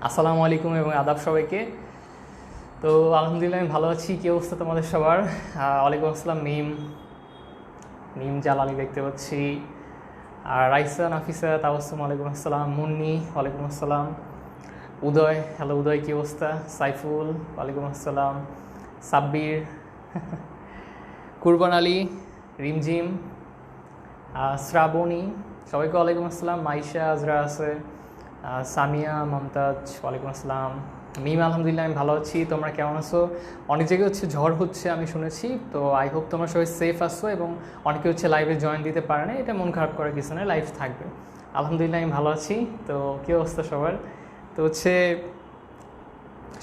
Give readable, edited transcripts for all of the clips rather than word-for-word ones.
আসসালামু আলাইকুম এবং আদাব সবাইকে। তো আলহামদুলিল্লাহ আমি ভালো আছি। কী অবস্থা তোমাদের সবার? ওয়ালাইকুম আসসালাম। মিম মিম জালালি দেখতে পাচ্ছি, আর রাইসা নাফিসা তাবাসসুম ওয়ালাইকুম আসসালাম। মুন্নি ওয়ালাইকুম আসসালাম। উদয়, হ্যালো উদয়, কী অবস্থা? সাইফুল ওয়ালাইকুম আসসালাম। সাব্বির, কুরবান আলী, রিমঝিম, শ্রাবণী, সবাইকে ওয়ালাইকুম আসসালাম। মাইশা আজরা আছে, সামিয়া মমতাজ ওয়ালাইকুম আসসালাম। মিম আলহামদুলিল্লাহ আমি ভালো আছি। তোমরা কেমন আছো? অনেক জায়গায় হচ্ছে ঝড় হচ্ছে আমি শুনেছি, তো আই হোপ তোমরা সবাই সেফ আছো এবং অনেকে হচ্ছে লাইভে জয়েন দিতে পারে না, এটা মন খারাপ করার কিছু নয়, লাইভ থাকবে। আলহামদুলিল্লাহ আমি ভালো আছি। তো কী অবস্থা সবার? তো হচ্ছে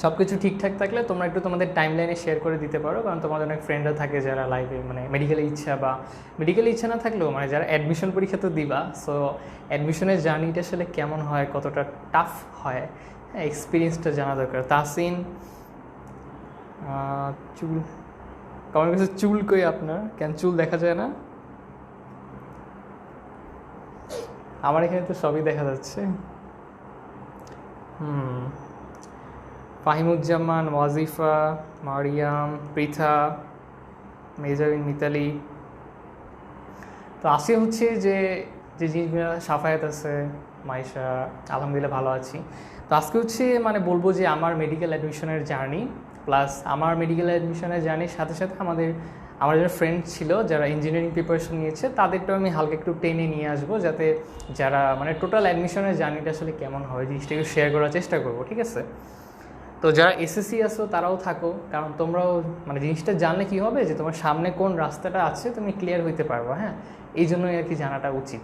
সব কিছু ঠিকঠাক থাকলে তোমরা একটু তোমাদের টাইম লাইনে শেয়ার করে দিতে পারো, কারণ তোমাদের অনেক ফ্রেন্ডরা থাকে যারা লাইভে মানে মেডিকেলে ইচ্ছা বা মেডিকেলে ইচ্ছা না থাকলেও মানে যারা অ্যাডমিশন পরীক্ষা তো দিবা, সো অ্যাডমিশনের জার্নিটা আসলে কেমন হয়, কতটা টাফ হয়, হ্যাঁ এক্সপিরিয়েন্সটা জানা দরকার। তাসিন, চুল কারণ কাছে চুল কই আপনার? কেন চুল দেখা যায় না? আমার এখানে তো সবই দেখা যাচ্ছে। ফাহিমুজ্জামান, ওয়াজিফা, মারিয়াম, পৃথা, মেজাবিন, মিতালি। তো আজকে হচ্ছে যে যে জিনিসগুলো, সাফায়াত আছে, মাইশা, আলহামদুলিল্লাহ ভালো আছি। তো আজকে হচ্ছে মানে বলবো যে আমার মেডিকেল অ্যাডমিশনের জার্নি, প্লাস আমার মেডিকেল অ্যাডমিশনের জার্নির সাথে সাথে আমার যারা ফ্রেন্ড ছিল যারা ইঞ্জিনিয়ারিং প্রিপারেশন নিয়েছে তাদেরটাও আমি হালকা একটু টেনে নিয়ে আসবো, যাতে যারা মানে টোটাল অ্যাডমিশনের জার্নিটা আসলে কেমন হয় জিনিসটা একটু শেয়ার করার চেষ্টা করবো, ঠিক আছে? তো যারা এসএসসি আসো তারাও থাকো, কারণ তোমরাও মানে জিনিসটা জানলে কী হবে যে তোমার সামনে কোন রাস্তাটা আছে তুমি ক্লিয়ার হইতে পারবো, হ্যাঁ এই জন্যই আর কি জানাটা উচিত।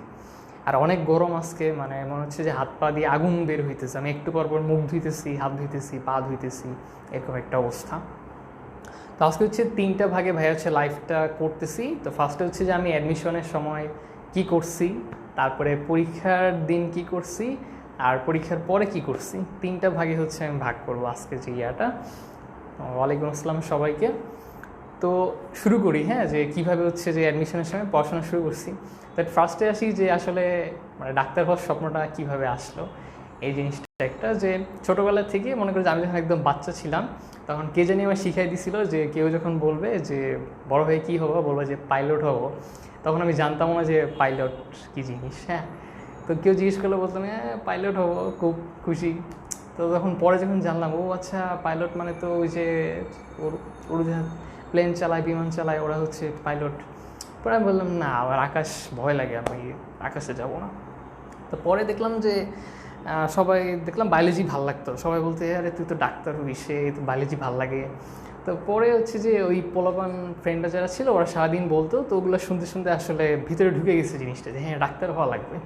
আর অনেক গরম আজকে, মানে মনে হচ্ছে যে হাত পা দিয়ে আগুন বের হইতেছে, আমি একটু পর পর মুখ ধুইতেছি, হাত ধুইতেছি, পা ধুইতেছি, এরকম একটা অবস্থা। তো আজকে হচ্ছে 3টা ভাগে ভাই হচ্ছে লাইফটা করতেছি। তো ফার্স্টে হচ্ছে যে আমি অ্যাডমিশনের সময় কি করছি, তারপরে পরীক্ষার দিন কি করছি, আর পরীক্ষার পরে কি করছি, 3টা ভাগে হচ্ছে আমি ভাগ করবো আজকে যে ইয়াটা। ওয়ালাইকুম আসসালাম সবাইকে। তো শুরু করি, হ্যাঁ যে কীভাবে হচ্ছে যে অ্যাডমিশনের সময় পড়াশোনা শুরু করছি। বাট ফার্স্টে আসি যে আসলে মানে ডাক্তার হওয়ার স্বপ্নটা কীভাবে আসলো, এই জিনিসটা একটা যে ছোটোবেলা থেকে মনে করি যে আমি যখন একদম বাচ্চা ছিলাম তখন কে জানি আমার শিখাই দিছিল যে কেউ যখন বলবে যে বড় হয়ে কী হবো, বলবো যে পাইলট হবো। তখন আমি জানতাম না যে পাইলট কী জিনিস, হ্যাঁ। তো কেউ জিজ্ঞেস করলে বলতাম হ্যাঁ পাইলট হবো, খুব খুশি। তো তখন পরে যখন জানলাম ও আচ্ছা পাইলট মানে তো ওই যে উড়োজাহাজ, প্লেন চালায়, বিমান চালায়, ওরা হচ্ছে পাইলট। পরে আমি বললাম না, আমার আকাশ ভয় লাগে, আমি আকাশে যাব না। তো পরে দেখলাম যে সবাই দেখলাম বায়োলজি ভাল লাগতো, সবাই বলতে আরে তুই তো ডাক্তার হবি, সে তো বায়োলজি ভাল লাগে। তো পরে হচ্ছে যে ওই পোলাপান ফ্রেন্ডরা যারা ছিল ওরা সারাদিন বলতো, তো ওগুলো শুনতে শুনতে আসলে ভিতরে ঢুকে গেছে জিনিসটা যে হ্যাঁ ডাক্তার হওয়া লাগবে।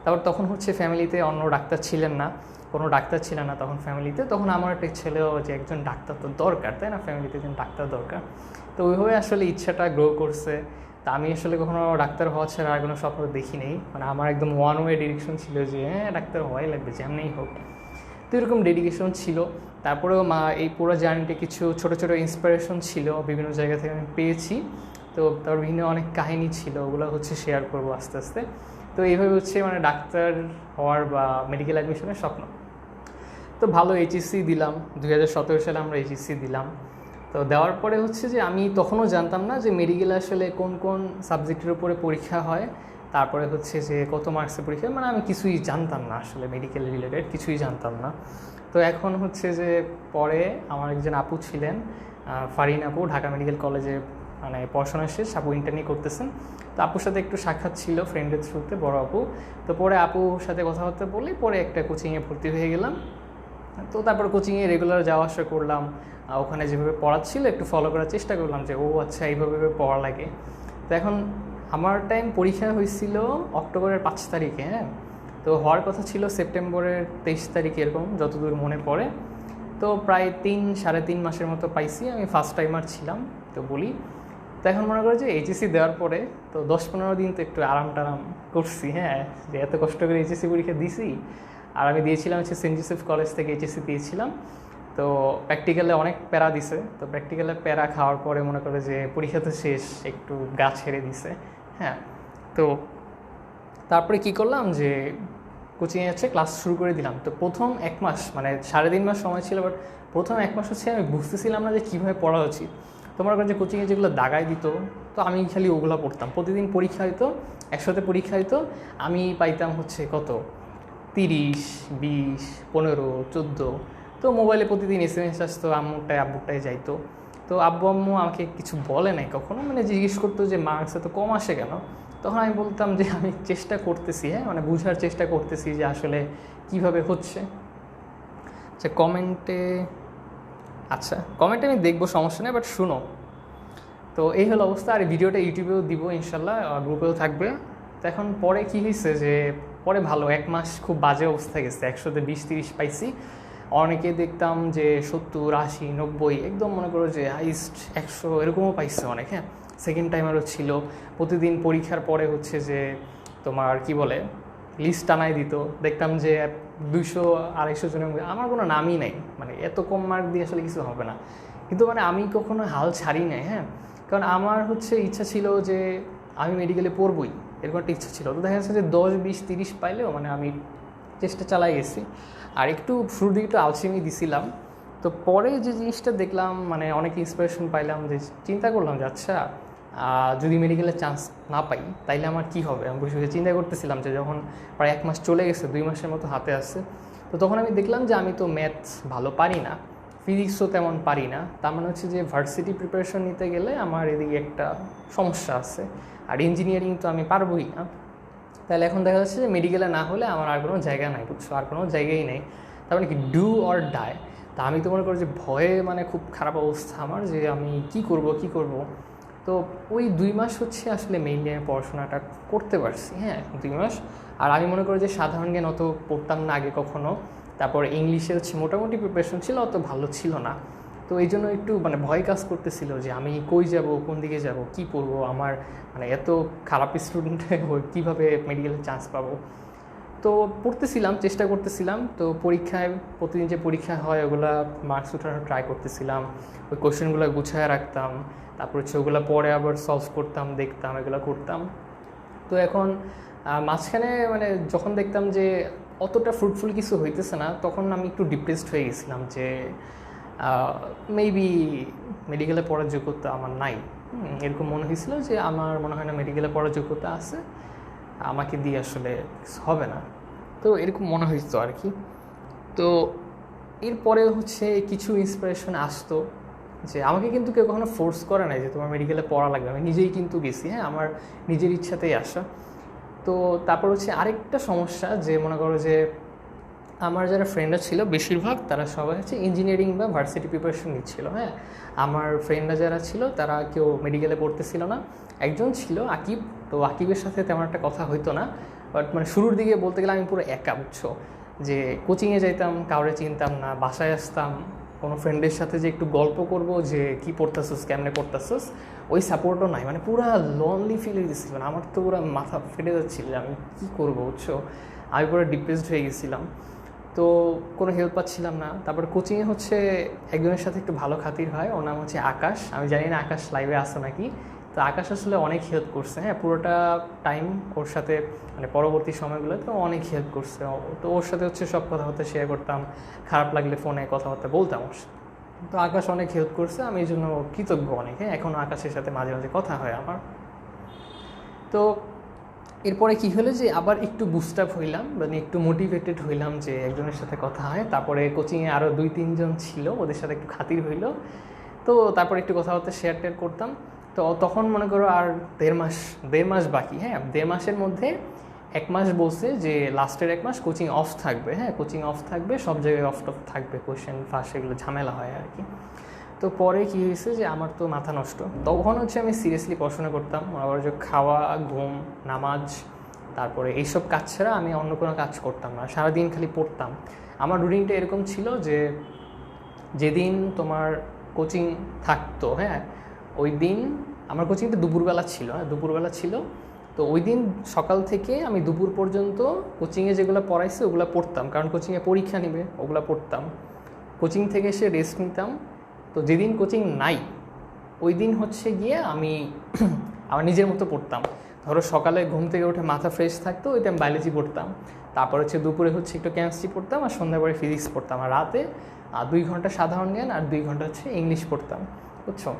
তারপর তখন হচ্ছে ফ্যামিলিতে অন্য ডাক্তার ছিলেন না, কোনো ডাক্তার ছিল না তখন ফ্যামিলিতে। তখন আমার একটা ছেলেও যে একজন ডাক্তার তো দরকার, তাই না, ফ্যামিলিতে একজন ডাক্তার দরকার। তো ওইভাবে আসলে ইচ্ছাটা গ্রো করছে। তা আমি আসলে কখনো ডাক্তার হওয়া ছাড়া আর কোনো স্বপ্ন দেখি নেই, মানে আমার একদম ওয়ান ওয়ে ডিরেকশন ছিল যে হ্যাঁ ডাক্তার হওয়াই লাগবে যেমনিই হোক। তো এরকম ডেডিকেশন ছিল। তারপরেও এই পুরো জার্নিতে কিছু ছোটো ছোটো ইন্সপিরেশন ছিল, বিভিন্ন জায়গা থেকে আমি পেয়েছি। তো তার বিভিন্ন অনেক কাহিনী ছিল, ওগুলো হচ্ছে শেয়ার করবো আস্তে আস্তে। তো এইভাবে হচ্ছে মানে ডাক্তার হওয়ার বা মেডিকেল অ্যাডমিশনের স্বপ্ন। তো ভালো এইচএসসি দিলাম, 2017 সালে আমরা এইচএসসি দিলাম। তো দেওয়ার পরে হচ্ছে যে আমি তখনও জানতাম না যে মেডিকেলে আসলে কোন কোন সাবজেক্টের উপরে পরীক্ষা হয়, তারপরে হচ্ছে যে কত মার্কসের পরীক্ষা, মানে আমি কিছুই জানতাম না আসলে মেডিকেল রিলেটেড, কিছুই জানতাম না। তো এখন হচ্ছে যে পরে আমার একজন আপু ছিলেন, ফারিন আপু, ঢাকা মেডিকেল কলেজে মানে পড়াশোনা শেষ, আপু ইন্টার্নি করতেছেন। তো আপুর সাথে একটু সাক্ষাৎ ছিল ফ্রেন্ডের থ্রুতে, বড় আপু। তো পরে আপুর সাথে কথাবার্তা বলে পরে একটা কোচিংয়ে ভর্তি হয়ে গেলাম। তো তারপর কোচিংয়ে রেগুলার যাওয়া আসা করলাম, ওখানে যেভাবে পড়াচ্ছিল একটু ফলো করার চেষ্টা করলাম যে ও আচ্ছা এইভাবে পড়া লাগে। তো এখন আমার টাইম পরীক্ষা হয়েছিল অক্টোবরের 5 তারিখে, হ্যাঁ। তো হওয়ার কথা ছিল সেপ্টেম্বরের 23 তারিখে, এরকম যতদূর মনে পড়ে। তো প্রায় 3-3.5 মাসের মতো পাইছি, আমি ফার্স্ট টাইমার ছিলাম তো বলি। তো এখন মনে করো যে এইচএসসি দেওয়ার পরে তো 10-15 দিন তো একটু আরাম টারাম করছি, হ্যাঁ যে এত কষ্ট করে এইচএসসি পরীক্ষা দিছি। আর আমি দিয়েছিলাম হচ্ছে সেন্ট জোসেফ কলেজ থেকে এইচএসসি দিয়েছিলাম। তো প্র্যাকটিক্যালে অনেক প্যারা দিছে, তো প্র্যাকটিক্যালে প্যারা খাওয়ার পরে মনে করে যে পরীক্ষা তো শেষ, একটু গা ছেড়ে দিছে, হ্যাঁ। তো তারপরে কি করলাম যে কোচিংয়ে হচ্ছে ক্লাস শুরু করে দিলাম। তো প্রথম 1 মাস মানে 3.5 মাস সময় ছিল, বাট প্রথম 1 মাস হচ্ছে আমি বুঝতেছিলাম না যে কীভাবে পড়া উচিত। তোমার কাছে কোচিংয়ে যেগুলো দাগায় দিত, তো আমি খালি ওগুলো পড়তাম। প্রতিদিন পরীক্ষা হইতো, একসাথে পরীক্ষা হইতো, আমি পাইতাম হচ্ছে কত 30, 20, 15, 14। তো মোবাইলে প্রতিদিন SMS আসতো, আব্বুরটায় যাইতো। তো আব্বু আম্মু আমাকে কিছু বলে নাই কখনো, মানে জিজ্ঞেস করতো যে মার্কস এত কম আসে কেন। তখন আমি বলতাম যে আমি চেষ্টা করতেছি, হ্যাঁ মানে বোঝার চেষ্টা করতেছি যে আসলে কীভাবে হচ্ছে। আচ্ছা কমেন্টে আমি দেখবো, সমস্যা নেই, বাট শুনো। তো এই হলো অবস্থা। আর ভিডিওটা ইউটিউবেও দিব ইনশাল্লাহ, গ্রুপেও থাকবে। তো এখন পরে কী হয়েছে যে পরে ভালো 1 মাস খুব বাজে অবস্থা গেছে, 100তে 20-30 পাইছি। অনেকে দেখতাম যে 70, 80, 90, একদম মনে করো যে হাইস্ট 100 এরকমও পাইছে অনেক। হ্যাঁ, সেকেন্ড টাইমারও ছিল। প্রতিদিন পরীক্ষার পরে হচ্ছে যে তোমার কি বলে লিস্ট টানাই দিত, দেখতাম যে 200-250 জনের মধ্যে আমার কোনো নামই নাই। মানে এত কম মার্ক দিয়ে আসলে কিছু হবে না, কিন্তু মানে আমি কখনো হাল ছাড়ি নাই। হ্যাঁ, কারণ আমার হচ্ছে ইচ্ছা ছিল যে আমি মেডিকেলে পড়বই, এরকম একটা ইচ্ছা ছিল। তো দেখা যাচ্ছে যে 10, 20, 30 পাইলেও মানে আমি চেষ্টা চালাই গেছি। আর একটু শুরুর দিকে একটু আলসেমি দিছিলাম। তো পরে যে জিনিসটা দেখলাম, মানে অনেক ইন্সপিরেশন পাইলাম, যে চিন্তা করলাম যে আচ্ছা যদি মেডিকেলের চান্স না পাই তাইলে আমার কী হবে। আমি বসে বসে চিন্তা করতেছিলাম যে যখন প্রায় 1 মাস চলে গেছে, 2 মাসের মতো হাতে আসছে, তো তখন আমি দেখলাম যে আমি তো ম্যাথস ভালো পারি না, ফিজিক্সও তেমন পারি না। তার মানে হচ্ছে যে ভার্সিটি প্রিপারেশন নিতে গেলে আমার এদিকে একটা সমস্যা আছে, আর ইঞ্জিনিয়ারিং তো আমি পারবোই না। তাহলে এখন দেখা যাচ্ছে যে মেডিকেলে না হলে আমার আর কোনো জায়গা নাই, বুঝছো, আর কোনো জায়গাই নেই। তার মানে কি ডু অর ডাই। তা আমি তো মনে করি যে ভয়ে মানে খুব খারাপ অবস্থা আমার, যে আমি কি করব। তো ওই 2 মাস হচ্ছে আসলে মেইনলি আমি পড়াশোনাটা করতে পারছি। হ্যাঁ, 2 মাস। আর আমি মনে করি যে সাধারণ জ্ঞান অত পড়তাম না আগে কখনো। তারপর ইংলিশে হচ্ছে মোটামুটি প্রিপারেশন ছিল, অত ভালো ছিল না। তো এই জন্য একটু মানে ভয় কাজ করতেছিল যে আমি কই যাব, কোন দিকে যাব, কি পড়বো, আমার মানে এত খারাপ স্টুডেন্ট কীভাবে মেডিকেলের চান্স পাবো। তো পড়তেছিলাম, চেষ্টা করতেছিলাম। তো পরীক্ষায় প্রতিদিন যে পরীক্ষা হয় ওগুলা মার্কস ওঠানোর ট্রাই করতেছিলাম, ওই কোশ্চেনগুলো গুছায় রাখতাম, তারপর হচ্ছে ওগুলো পরে আবার সলভ করতাম, দেখতাম, এগুলো করতাম। তো এখন মাঝখানে মানে যখন দেখতাম যে অতটা ফ্রুটফুল কিছু হইতেছে না, তখন আমি একটু ডিপ্রেসড হয়ে গেছিলাম যে মেবি মেডিকেলে পড়ার যোগ্যতা আমার নাই। এরকম মনে হয়েছিল যে আমার মনে হয় না মেডিকেলে পড়ার যোগ্যতা আছে, আমাকে দিয়ে আসলে হবে না। তো এরকম মনে হয়েছিল আর কি। তো এরপরে হচ্ছে কিছু ইন্সপিরেশন আসতো, যে আমাকে কিন্তু কেউ কখনো ফোর্স করে নাই যে তোমার মেডিকেলে পড়া লাগবে, আমি নিজেই কিন্তু গেছি। হ্যাঁ, আমার নিজের ইচ্ছাতেই আসা। তো তারপর হচ্ছে আরেকটা সমস্যা, যে মনে করো যে আমার যারা ফ্রেন্ডরা ছিল বেশিরভাগ তারা সবাই হচ্ছে ইঞ্জিনিয়ারিং বা ভার্সিটি প্রিপারেশন নিচ্ছিল। হ্যাঁ, আমার ফ্রেন্ডরা যারা ছিল তারা কেউ মেডিকেলে পড়তেছিল না। একজন ছিল আকিব, তো আকিবের সাথে তেমন একটা কথা হইতো না, বাট মানে শুরুর দিকে বলতে গেলে আমি পুরো একা, বুঝছো, যে কোচিংয়ে যাইতাম, কাউরে চিনতাম না, বাসায় আসতাম, কোনো ফ্রেন্ডের সাথে যে একটু গল্প করব যে কী পড়তেছোস, কেমনে পড়তেছোস, ওই সাপোর্টও নাই। মানে পুরো লনলি ফিল হয়ে গেছিল, মানে আমার তো পুরো মাথা ফেটে যাচ্ছিল, আমি কী করবো, বুঝছো, আমি পুরো ডিপ্রেসড হয়ে গেছিলাম। তো কোনো হেল্প পাচ্ছিলাম না। তারপর কোচিংয়ে হচ্ছে একজনের সাথে একটু ভালো খাতির হয়, ওর নাম হচ্ছে আকাশ। আমি জানি না আকাশ লাইভে আসো নাকি। তো আকাশ আসলে অনেক হেল্প করছে। হ্যাঁ, পুরোটা টাইম ওর সাথে মানে পরবর্তী সময়গুলোতে অনেক হেল্প করছে। তো ওর সাথে হচ্ছে সব কথাবার্তা শেয়ার করতাম, খারাপ লাগলে ফোনে কথাবার্তা বলতাম ওর সাথে। তো আকাশ অনেক হেল্প করছে, আমি এই জন্য কৃতজ্ঞ অনেক। হ্যাঁ, এখনও আকাশের সাথে মাঝে মাঝে কথা হয় আমার। তো এরপরে কী হলো যে আবার একটু বুস্ট আপ হইলাম, মানে একটু মোটিভেটেড হইলাম যে একজনের সাথে কথা হয়। তারপরে কোচিংয়ে আরও 2-3 জন ছিল, ওদের সাথে একটু খাতির হইলো। তো তারপরে একটু কথাবার্তা শেয়ার টেয়ার করতাম। তো তখন মনে করো আর 1.5 মাস বাকি। হ্যাঁ, 1.5 মাসের মধ্যে 1 মাস বলছে যে লাস্টের 1 মাস কোচিং অফ থাকবে। হ্যাঁ, কোচিং অফ থাকবে, সব জায়গায় অফ থাকবে, কোশ্চেন ফাঁস এগুলো ঝামেলা হয় আর কি। তো পরে কী হয়েছে যে আমার তো মাথা নষ্ট, তখন হচ্ছে আমি সিরিয়াসলি পড়াশোনা করতাম। আবার যে খাওয়া, ঘুম, নামাজ, তারপরে এইসব কাজ ছাড়া আমি অন্য কোনো কাজ করতাম না, সারাদিন খালি পড়তাম। আমার রুটিনটা এরকম ছিল যে যেদিন তোমার কোচিং থাকতো, হ্যাঁ, ওই দিন আমার কোচিংটা দুপুরবেলা ছিল। হ্যাঁ, দুপুরবেলা ছিল। তো ওই দিন সকাল থেকে আমি দুপুর পর্যন্ত কোচিংয়ে যেগুলো পড়াইছে ওগুলো পড়তাম, কারণ কোচিংয়ে পরীক্ষা নেবে, ওগুলো পড়তাম। কোচিং থেকে এসে রেস্ট নিতাম। তো যেদিন কোচিং নাই ওই দিন হচ্ছে গিয়ে আমি আমার নিজের মতো পড়তাম। ধরো সকালে ঘুম থেকে উঠে মাথা ফ্রেশ থাকতো, ওই টাইম বায়োলজি পড়তাম। তারপর হচ্ছে দুপুরে হচ্ছে একটু কেমিস্ট্রি পড়তাম, আর সন্ধ্যার পরে ফিজিক্স পড়তাম, আর রাতে 2 ঘন্টা সাধারণ জ্ঞান আর 2 ঘন্টা হচ্ছে ইংলিশ পড়তাম, বুঝছো।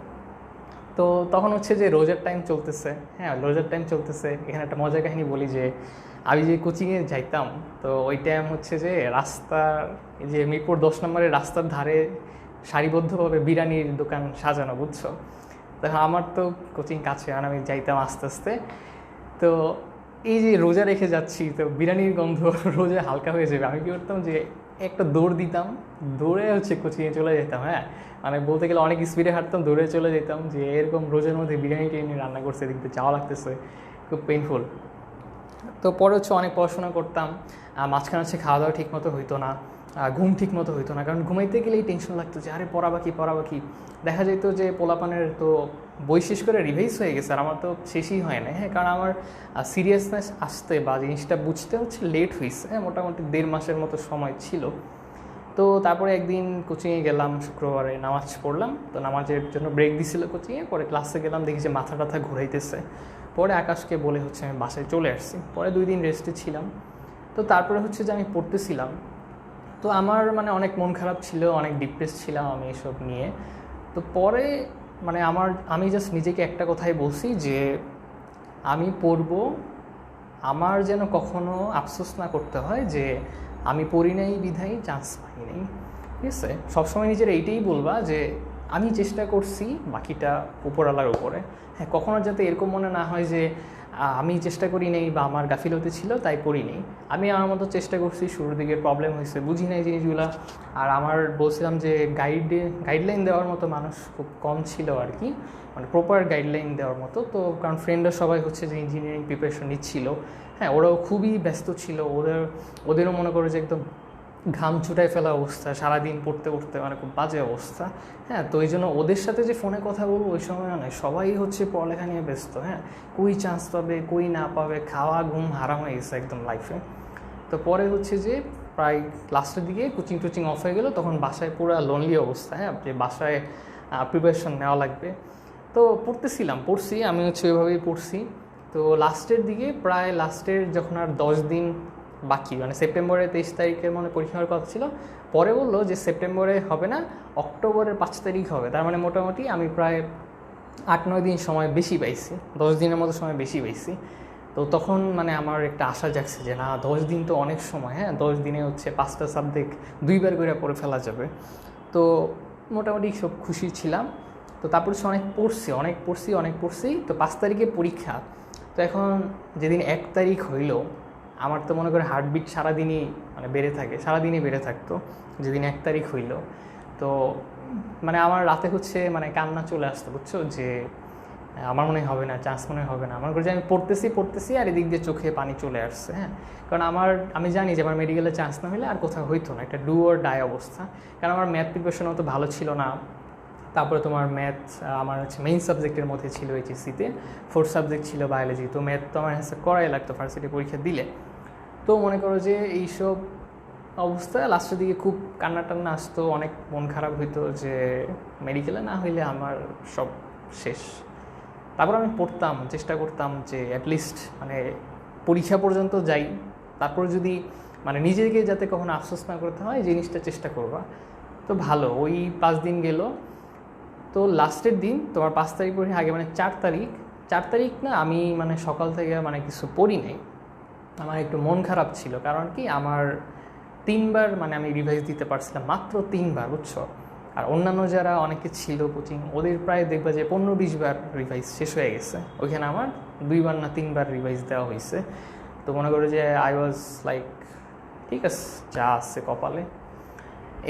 তো তখন হচ্ছে যে রোজার টাইম চলতেছে, হ্যাঁ রোজার টাইম চলতেছে। এখানে একটা মজার কাহিনী বলি যে আমি যে কোচিংয়ে যাইতাম, তো ওই টাইম হচ্ছে যে রাস্তার যে মিরপুর 10 নম্বরের রাস্তার ধারে সারিবদ্ধভাবে বিরিয়ানির দোকান সাজানো, বুঝছো। তখন আমার তো কোচিং কাছে, আর আমি যাইতাম আস্তে আস্তে। তো এই যে রোজা রেখে যাচ্ছি, তো বিরিয়ানির গন্ধ রোজা হালকা হয়ে যাবে, আমি কী করতাম যে একটা দৌড় দিতাম, দৌড়ে হচ্ছে কোচিংয়ে চলে যেতাম। হ্যাঁ মানে বলতে গেলে অনেক স্পিডে হাঁটতাম, দৌড়ে চলে যেতাম, যে এরকম রোজের মধ্যে বিরিয়ানি টিরিয়ানি রান্না করছে, দেখতে যাওয়া লাগতেছে, খুব পেইনফুল। তো পরে হচ্ছে অনেক পড়াশোনা করতাম, মাঝখানে হচ্ছে খাওয়া দাওয়া ঠিক মতো হইতো না, ঘুম ঠিক মতো হইতো না, কারণ ঘুমাইতে গেলেই টেনশন লাগতো যে আরে পড়াবা কি। দেখা যেত যে পোলাপানের তো বই শেষ করে রিভাইজ হয়ে গেছে, আর আমার তো শেষই হয় না। হ্যাঁ কারণ আমার সিরিয়াসনেস আসতে বা জিনিসটা বুঝতে হচ্ছে লেট হয়েছে, হ্যাঁ মোটামুটি 1.5 মাসের মতো সময় ছিল। তো তারপরে একদিন কোচিংয়ে গেলাম, শুক্রবারে নামাজ পড়লাম, তো নামাজের জন্য ব্রেক দিছিল কোচিংয়ে, পরে ক্লাসে গেলাম, দেখি যে মাথা টাথা ঘুরাইতেছে। পরে আকাশকে বলে হচ্ছে আমি বাসায় চলে আসছি, পরে 2 দিন রেস্টে ছিলাম। তো তারপরে হচ্ছে যে আমি পড়তেছিলাম, তো আমার মানে অনেক মন খারাপ ছিল, অনেক ডিপ্রেস ছিলাম আমি এসব নিয়ে। তো পরে মানে আমি জাস্ট নিজেকে একটা কথাই বলছি যে আমি পড়বো, আমার যেন কখনো আফসোস না করতে হয় যে আমি পড়ি নাই বিধায় চান্স পাই নাই, ঠিক আছে। সবসময় নিজের এইটাই বলবা যে আমি চেষ্টা করছি, বাকিটা উপরওয়ালার উপরে। হ্যাঁ কখনো যাতে এরকম মনে না হয় যে আমি চেষ্টা করি নেই বা আমার গাফিলতি ছিল তাই পড়ি নেই। আমি আমার মতো চেষ্টা করছি, শুরুর দিকে প্রবলেম হয়েছে, বুঝি নাই জিনিসগুলো। আর আমার বলছিলাম যে গাইডলাইন দেওয়ার মতো মানুষ খুব কম ছিল আর কি, মানে প্রপার গাইডলাইন দেওয়ার মতো। তো কারণ ফ্রেন্ডরা সবাই হচ্ছে যে ইঞ্জিনিয়ারিং প্রিপারেশন নিচ্ছিল, হ্যাঁ ওরাও খুবই ব্যস্ত ছিল, ওদেরও মনে করো যে একদম ঘাম ছুটাই ফেলা অবস্থা, সারাদিন পড়তে পড়তে মানে খুব বাজে অবস্থা। হ্যাঁ তো এই জন্য ওদের সাথে যে ফোনে কথা বলবো ওই সময় নয়, সবাই হচ্ছে পড়ালেখা নিয়ে ব্যস্ত। হ্যাঁ কই চান্স পাবে কই না পাবে, খাওয়া ঘুম হারাম হয়ে গেছে একদম লাইফে। তো পরে হচ্ছে যে প্রায় লাস্টের দিকে কোচিং টোচিং অফ হয়ে গেল, তখন বাসায় পুরো লোনলি অবস্থা, হ্যাঁ যে বাসায় প্রিপারেশন নেওয়া লাগবে। তো পড়ছি আমি হচ্ছে ওইভাবেই পড়ছি। তো লাস্টের দিকে প্রায় লাস্টের যখন আর 10 দিন বাকি, মানে সেপ্টেম্বরের 23 তারিখের মনে পরীক্ষা হওয়ার কথা ছিল, পরে বললো যে সেপ্টেম্বরে হবে না, অক্টোবরের 5 তারিখ হবে। তার মানে মোটামুটি আমি প্রায় 8-9 দিন সময় বেশি পাইছি, 10 দিনের মতো সময় বেশি পাইছি। তো তখন মানে আমার একটা আশা জাগছে যে না 10 দিন তো অনেক সময়, হ্যাঁ 10 দিনে হচ্ছে 5টা সাবজেক্ট 2বার করে পড়ে ফেলা যাবে। তো মোটামুটি সব খুশি ছিলাম। তো তারপর অনেক পড়ছি। তো 5 তারিখে পরীক্ষা। তো এখন যেদিন 1 তারিখ হইল, আমার তো মনে করে হার্টবিট সারাদিনই মানে সারাদিনই বেড়ে থাকতো যেদিন 1 তারিখ হইল। তো মানে আমার রাতে হচ্ছে মানে কান্না চলে আসতো, বুঝছো, যে আমার মনে হবে না, চান্স মনে হবে না। আমার যে আমি পড়তেছি আর এদিক দিয়ে চোখে পানি চলে আসছে। হ্যাঁ কারণ আমি জানি যে আমার মেডিকেলে চান্স না হলে আর কোথাও হইতো না, একটা ডু অর ডাই অবস্থা। কারণ আমার ম্যাথ প্রিপারেশন অত ভালো ছিল না। তারপরে তোমার ম্যাথ আমার হচ্ছে মেইন সাবজেক্টের মধ্যে ছিল এইচএসসিতে, 4th সাবজেক্ট ছিল বায়োলজি। তো ম্যাথ তো আমার হচ্ছে করাই লাগতো ভার্সিটি পরীক্ষা দিলে। তো মনে করো যে এইসব অবস্থায় লাস্টের দিকে খুব কান্না টান্না আসতো, অনেক মন খারাপ হইতো যে মেডিকেলে না হইলে আমার সব শেষ। তারপর আমি চেষ্টা করতাম যে অ্যাটলিস্ট মানে পরীক্ষা পর্যন্ত যাই, তারপর যদি মানে নিজেকে যাতে কখনো আফসোস না করতে হয় জিনিসটা চেষ্টা করবা। তো ভালো, ওই 5 দিন গেল। তো লাস্টের দিন তোমার 5 তারিখ পরীক্ষা আগে মানে 4 তারিখ না, আমি মানে সকাল থেকে মানে কিছু পড়ি নাই, আমার একটু মন খারাপ ছিল। কারণ কি আমার 3বার মানে আমি রিভাইজ দিতে পারছিলাম, মাত্র 3বার, বুঝছো। আর অন্যান্য যারা অনেকে ছিল কোচিং, ওদের প্রায় দেখবা যে 15-20 বার রিভাইজ শেষ হয়ে গেছে, ওইখানে আমার 2বার না 3বার রিভাইজ দেওয়া হয়েছে। তো মনে করো যে আই ওয়াজ লাইক ঠিক আছে, যা আছে কপালে,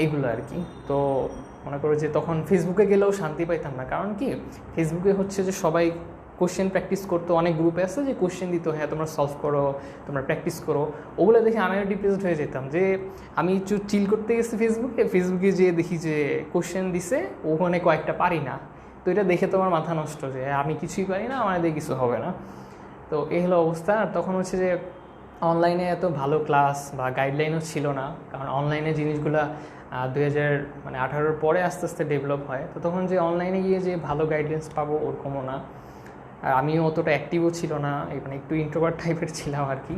এইগুলো আর কি। তো মনে করো যে তখন ফেসবুকে গেলেও শান্তি পাইতাম না। কারণ কি ফেসবুকে হচ্ছে যে সবাই কোশ্চেন প্র্যাকটিস করতো, অনেক গ্রুপে আছে যে কোশ্চেন দিত, হ্যাঁ তোমরা সলভ করো, তোমরা প্র্যাকটিস করো। ওগুলো দেখে আমিও ডিপ্রেসড হয়ে যেতাম, যে আমি একটু চিল করতে গেছি ফেসবুকে যেয়ে দেখি যে কোশ্চেন দিছে, ওখানে কয়েকটা পারি না। তো এটা দেখে তোমার মাথা নষ্ট, যে আমি কিছুই পারি না, আমার দিয়ে কিছু হবে না। তো এই হলো অবস্থা। আর তখন হচ্ছে যে অনলাইনে এত ভালো ক্লাস বা গাইডলাইনও ছিল না, কারণ অনলাইনে জিনিসগুলো 2018 পরে আস্তে আস্তে ডেভেলপ হয়। তো তখন যে অনলাইনে গিয়ে যে ভালো গাইডলাইন্স পাবো ওরকমও না। আর আমিও অতটা অ্যাক্টিভও ছিল না, মানে একটু ইন্ট্রোভার্ট টাইপের ছিলাম আর কি।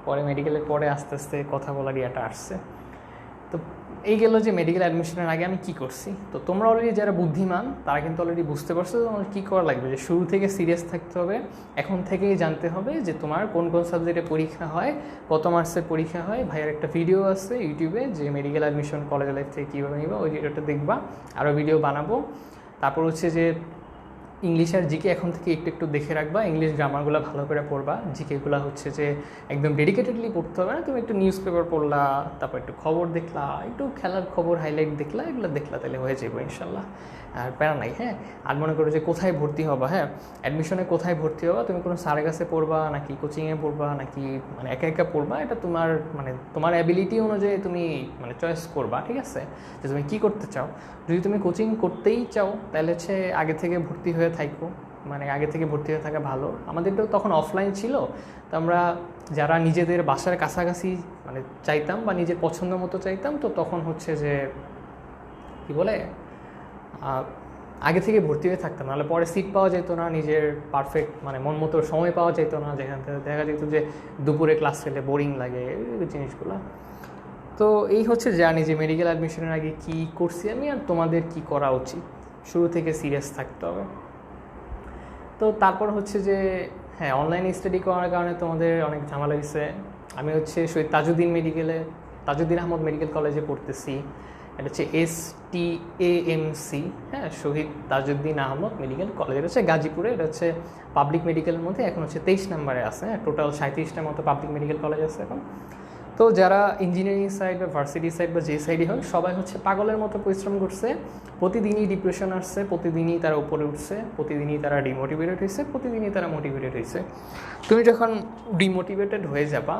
পরে মেডিকেলের পরে আস্তে আস্তে কথা বলার ইয়েটা আসছে। তো এই গেল যে মেডিকেল অ্যাডমিশনের আগে আমি কী করছি। তো তোমরা অলরেডি যারা বুদ্ধিমান তারা কিন্তু অলরেডি বুঝতে পারছো তোমার কী করা লাগবে, যে শুরু থেকে সিরিয়াস থাকতে হবে, এখন থেকেই জানতে হবে যে তোমার কোন কোন সাবজেক্টে পরীক্ষা হয়, কত মার্কসের পরীক্ষা হয়। ভাইয়ের একটা ভিডিও আছে ইউটিউবে যে মেডিকেল অ্যাডমিশন কলেজ লাইফ থেকে কীভাবে নিবা, ওই ভিডিওটা দেখবা, আরও ভিডিও বানাবো। তারপর হচ্ছে যে ইংলিশ আর জিকে এখন থেকে একটু একটু দেখে রাখবা, ইংলিশ গ্রামারগুলো ভালো করে পড়বা। জিকেগুলো হচ্ছে যে একদম ডেডিকেটেডলি পড়তে হবে না, তুমি একটু নিউজ পেপার পড়লা, তারপর একটু খবর দেখলা, একটু খেলার খবর হাইলাইট দেখলা, এগুলো দেখলা, তাহলে হয়ে যাবে ইনশাল্লাহ। আর প্যারা নাই। হ্যাঁ, আর মনে করো যে কোথায় ভর্তি হবা, হ্যাঁ অ্যাডমিশনে কোথায় ভর্তি হবা, তুমি কোনো স্যারের কাছে পড়বা নাকি কোচিংয়ে পড়বা নাকি মানে একা একা পড়বা, এটা তোমার মানে তোমার অ্যাবিলিটি অনুযায়ী তুমি মানে চয়েস করবা, ঠিক আছে, যে তুমি কী করতে চাও। যদি তুমি কোচিং করতেই চাও তাহলে হচ্ছে আগে থেকে ভর্তি হয়ে থাকো, মানে আগে থেকে ভর্তি হয়ে থাকা ভালো। আমাদেরটাও তখন অফলাইন ছিল, তো আমরা যারা নিজেদের বাসার কাছাকাছি মানে চাইতাম বা নিজের পছন্দ মতো চাইতাম, তো তখন হচ্ছে যে কী বলে আগে থেকে ভর্তি হয়ে থাকতাম, নাহলে পরে সিট পাওয়া যেত না, নিজের পারফেক্ট মানে মন মতো সময় পাওয়া যেত না, যেখান থেকে দেখা যেত যে দুপুরে ক্লাস ফেলে বোরিং লাগে এই জিনিসগুলো। তো এই হচ্ছে জানি যে মেডিকেল অ্যাডমিশনের আগে কী করছি আমি আর তোমাদের কি করা উচিত, শুরু থেকে সিরিয়াস থাকতে হবে। তো তারপর হচ্ছে যে হ্যাঁ অনলাইনে স্টাডি করার কারণে তোমাদের অনেক ঝামেলা হয়েছে। আমি হচ্ছে শহীদ তাজউদ্দিন আহমদ মেডিকেল কলেজে পড়তেছি, এটা হচ্ছে STAMC, হ্যাঁ শহীদ তাজউদ্দিন আহমদ মেডিকেল কলেজ, এটা হচ্ছে গাজীপুরে, এটা হচ্ছে পাবলিক মেডিকেলের মধ্যে এখন হচ্ছে 23 নম্বরে আছে, টোটাল 37টার মতো পাবলিক মেডিকেল কলেজ আছে এখন। তো যারা ইঞ্জিনিয়ারিং সাইড বা ভার্সিটি সাইড বা যে সাইডই হয় সবাই হচ্ছে পাগলের মতো পরিশ্রম করছে, প্রতিদিনই ডিপ্রেশন আসছে, প্রতিদিনই তারা উপরে উঠছে, প্রতিদিনই তারা ডিমোটিভেটেড হয়েছে, প্রতিদিনই তারা মোটিভেটেড হয়েছে। তুমি যখন ডিমোটিভেটেড হয়ে যাবা,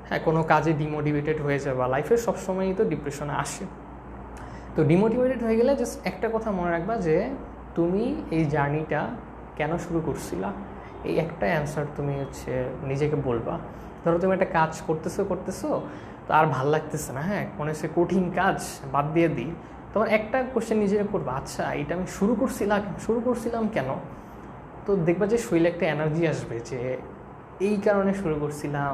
হ্যাঁ কোনো কাজে ডিমোটিভেটেড হয়ে যাবা, লাইফে সবসময়ই তো ডিপ্রেশনে আসে। তো ডিমোটিভেটেড হয়ে গেলে জাস্ট একটা কথা মনে রাখবা যে তুমি এই জার্নিটা কেন শুরু করছিলা, এই একটা অ্যান্সার তুমি হচ্ছে নিজেকে বলবা। ধরো তুমি একটা কাজ করতেছো তো আর ভাল লাগতেছে না, হ্যাঁ মনে হচ্ছে কঠিন কাজ বাদ দিয়ে দিই, তোমার একটা কোশ্চেন নিজেকে করবা, আচ্ছা এটা আমি শুরু করছিলাম কেন। তো দেখবা যে শরীরে একটা এনার্জি আসবে যে এই কারণে শুরু করছিলাম,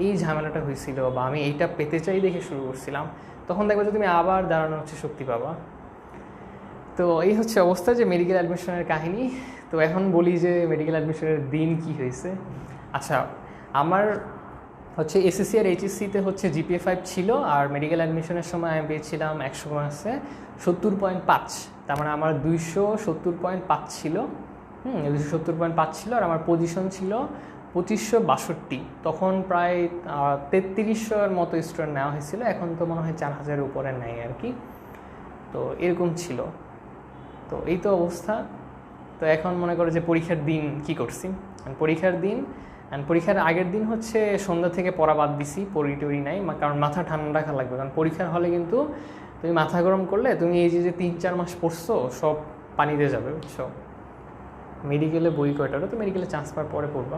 এই ঝামেলাটা হয়েছিল বা আমি এইটা পেতে চাই দেখে শুরু করছিলাম, তখন দেখবা যে তুমি আবার দাঁড়ানো হচ্ছে শক্তি পাবা। তো এই হচ্ছে অবস্থা যে মেডিকেল অ্যাডমিশনের কাহিনী। তো এখন বলি যে মেডিকেল অ্যাডমিশনের দিন কি হয়েছে। আচ্ছা আমার হচ্ছে SSC আর HSCতে হচ্ছে GPA 5 ছিল, আর মেডিকেল অ্যাডমিশনের সময় আমি পেয়েছিলাম 100 মার্কসে 70.5, তার মানে আমার 270.5 ছিল, 270.5 ছিল, আর আমার পজিশন ছিল 2562। তখন প্রায় 3300-এর মতো স্টুডেন্ট নেওয়া হয়েছিল, এখন তো মনে হয় 4000-এর উপরে নেয় আর কি। তো এরকম ছিল। তো এই তো অবস্থা। তো এখন মনে করো যে পরীক্ষার দিন কি করছি, পরীক্ষার আগের দিন হচ্ছে সন্ধ্যা থেকে পড়া বাদ দিছি, পড়ি নাই, কারণ মাথা ঠান্ডা রাখা লাগবে, কারণ পরীক্ষার হলে কিন্তু তুমি মাথা গরম করলে তুমি এই যে 3-4 মাস পড়ছো সব পানিতে যাবে, বুঝছো। মেডিকেলে বই কয়টা, তো মেডিকেলে চান্স পাওয়ার পরে পড়বা।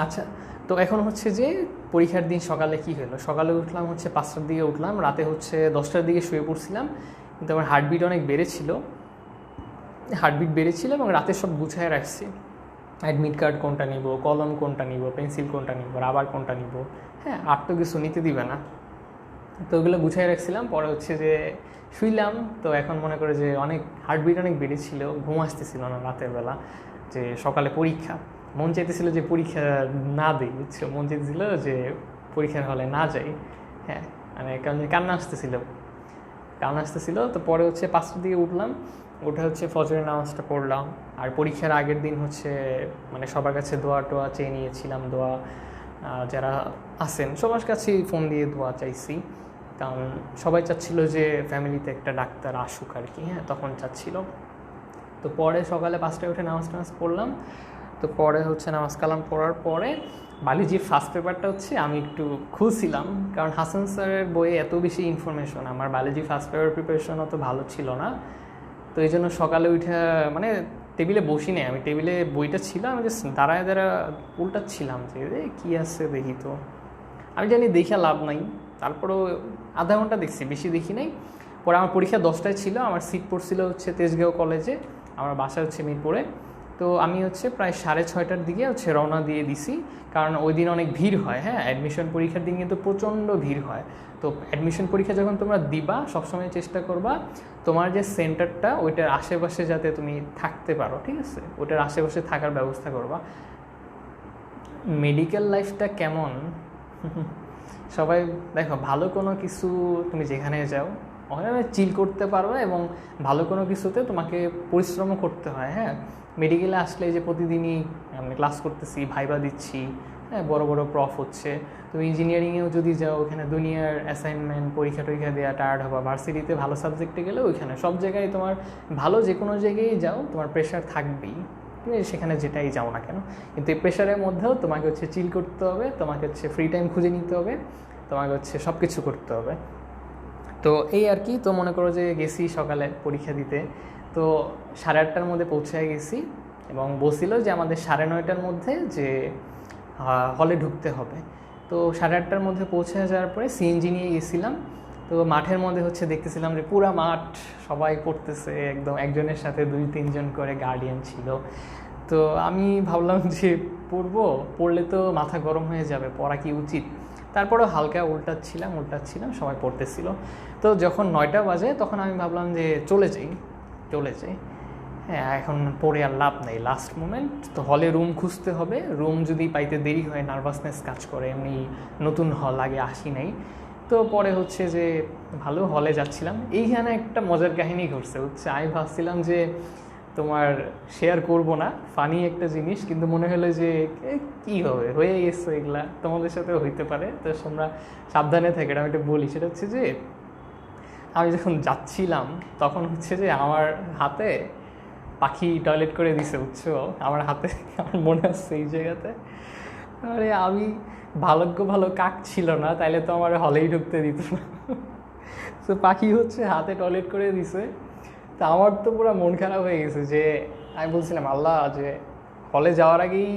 আচ্ছা তো এখন হচ্ছে যে পরীক্ষার দিন সকালে কি হলো, সকালে উঠলাম হচ্ছে 5টার দিকে উঠলাম, রাতে হচ্ছে 10টার দিকে শুয়ে পড়ছিলাম, কিন্তু আমার হার্টবিট অনেক বেড়েছিল এবং রাতে সব গুছায় রাখছি, অ্যাডমিট কার্ড কোনটা নিব, কলম কোনটা নিব, পেন্সিল কোনটা নিব, রাবার কোনটা নিব, হ্যাঁ আর তো কিছু নিতে দিবে না, তো ওগুলো গুছাই রাখছিলাম। পরে হচ্ছে যে শুইলাম, তো এখন মনে করে যে হার্টবিট অনেক বেড়েছিল, ঘুম আসতেছিল না রাতের বেলা, যে সকালে পরীক্ষা, মন চাইতেছিল যে পরীক্ষা না দিই, বুঝছো, মন চাইতেছিল যে পরীক্ষার হলে না যাই, হ্যাঁ মানে কান্না আসতেছিল। তো পরে হচ্ছে 5টার দিকে উঠলাম, উঠে হচ্ছে ফজরের নামাজটা পড়লাম, আর পরীক্ষার আগের দিন হচ্ছে মানে সবার কাছে দোয়া টোয়া চেয়ে নিয়েছিলাম, দোয়া যারা আছেন সবার কাছেই ফোন দিয়ে দোয়া চাইছি, কারণ সবাই চাচ্ছিল যে ফ্যামিলিতে একটা ডাক্তার আসুক আর কি, হ্যাঁ তখন চাচ্ছিল। তো পরে সকালে 5টায় উঠে নামাজ পড়লাম। তো পরে হচ্ছে নামাজ কালাম পড়ার পরে বায়োলজির ফার্স্ট পেপারটা হচ্ছে আমি একটু খুঁজছিলাম, কারণ হাসান স্যারের বইয়ে এত বেশি ইনফরমেশন, আমার বায়োলজি ফার্স্ট পেপার প্রিপারেশন অত ভালো ছিল না। তো এই জন্য সকালে উঠে মানে টেবিলে বসি নেই, আমি টেবিলে বইটা ছিল, আমি জাস্ট দাঁড়ায় উল্টাচ্ছিলাম যে কী আছে দেখি। তো আমি জানি দেখে লাভ নাই, তারপরেও আধা ঘন্টা দেখছি, বেশি দেখি নাই। পরে আমার পরীক্ষা 10টায় ছিল, আমার সিট পড়ছিল হচ্ছে তেজগাঁও কলেজে, আমার বাসা হচ্ছে মিরপুরে। তো আমি হচ্ছে প্রায় 6:30টার দিকে হচ্ছে রওনা দিয়ে দিছি, কারণ ওই দিন অনেক ভিড় হয়। হ্যাঁ, অ্যাডমিশন পরীক্ষার দিন কিন্তু প্রচণ্ড ভিড় হয়। তো অ্যাডমিশন পরীক্ষা যখন তোমরা দিবা সবসময় চেষ্টা করবা তোমার যে সেন্টারটা ওইটার আশেপাশে যাতে তুমি থাকতে পারো, ঠিক আছে? ওইটার আশেপাশে থাকার ব্যবস্থা করবা। মেডিকেল লাইফটা কেমন সবাই দেখো, ভালো কোনো কিছু তুমি যেখানে যাও ওখানে চিল করতে পারবে, এবং ভালো কোনো কিছুতে তোমাকে পরিশ্রমও করতে হয়। হ্যাঁ, মেডিকেলে আসলে যে প্রতিদিনই আমি ক্লাস করতেছি, ভাইবা দিচ্ছি, হ্যাঁ, বড় বড় প্রফ হচ্ছে। তুমি ইঞ্জিনিয়ারিংয়েও যদি যাও ওখানে দুনিয়ার অ্যাসাইনমেন্ট পরীক্ষা টরীক্ষা দেওয়া, টায়ার্ড হবা। ভার্সিটিতে ভালো সাবজেক্টে গেলে ওইখানে সব জায়গায় তোমার ভালো, যে কোনো জায়গায় যাও তোমার প্রেশার থাকবেই, তুমি সেখানে যেটাই যাও না কেন। কিন্তু এই প্রেশারের মধ্যেও তোমাকে হচ্ছে চিল করতে হবে, তোমাকে হচ্ছে ফ্রি টাইম খুঁজে নিতে হবে, তোমাকে হচ্ছে সব কিছু করতে হবে। তো এই আর কি। তো মনে করো যে গেছি সকালে পরীক্ষা দিতে, তো 8:30টার মধ্যে পৌঁছে গেছি, এবং বলছিল যে আমাদের 9:30টার মধ্যে যে হলে ঢুকতে হবে। তো 8:30টার মধ্যে পৌঁছে যাওয়ার পরে সিএনজি নিয়ে গেছিলাম। তো মাঠের মধ্যে হচ্ছে দেখতেছিলাম যে পুরা মাঠ সবাই পড়তেছে, একদম একজনের সাথে 2-3 জন করে গার্ডিয়ান ছিল। তো আমি ভাবলাম যে পড়লে তো মাথা গরম হয়ে যাবে, পড়া কি উচিত? তারপরেও হালকা উল্টাচ্ছিলাম, সবাই পড়তেছিল। তো যখন 9টা বাজে তখন আমি ভাবলাম যে চলে যাই। হ্যাঁ, এখন পড়ে আর লাভ নেই, লাস্ট মোমেন্ট তো। হলে রুম খুঁজতে হবে, রুম যদি পাইতে দেরি হয় নার্ভাসনেস কাজ করে, এমনি নতুন হল আগে আসি নাই। তো পরে হচ্ছে যে ভালো হলে যাচ্ছিলাম, এইখানে একটা মজার কাহিনী ঘটছে হচ্ছে। আমি ভাবছিলাম যে তোমার শেয়ার করব না, ফানি একটা জিনিস, কিন্তু মনে হলো যে কী হবে, হয়ে গেছে, এগুলা তোমাদের সাথেও হইতে পারে, তো তোমরা সাবধানে থাকে। এটা আমি একটা বলি, সেটা হচ্ছে যে আমি যখন যাচ্ছিলাম তখন হচ্ছে যে আমার হাতে পাখি টয়লেট করে দিছে, বুঝছো? আমার হাতে, আমার মনে আছে এই জায়গাতে। আরে আমি ভালো কাক ছিল না, তাইলে তো আমার হলেই ঢুকতে দিত না। তো পাখি হচ্ছে হাতে টয়লেট করে দিছে। তা আমার তো পুরো মন খারাপ হয়ে গেছে, যে আমি বলছিলাম আল্লাহ, যে হলে যাওয়ার আগেই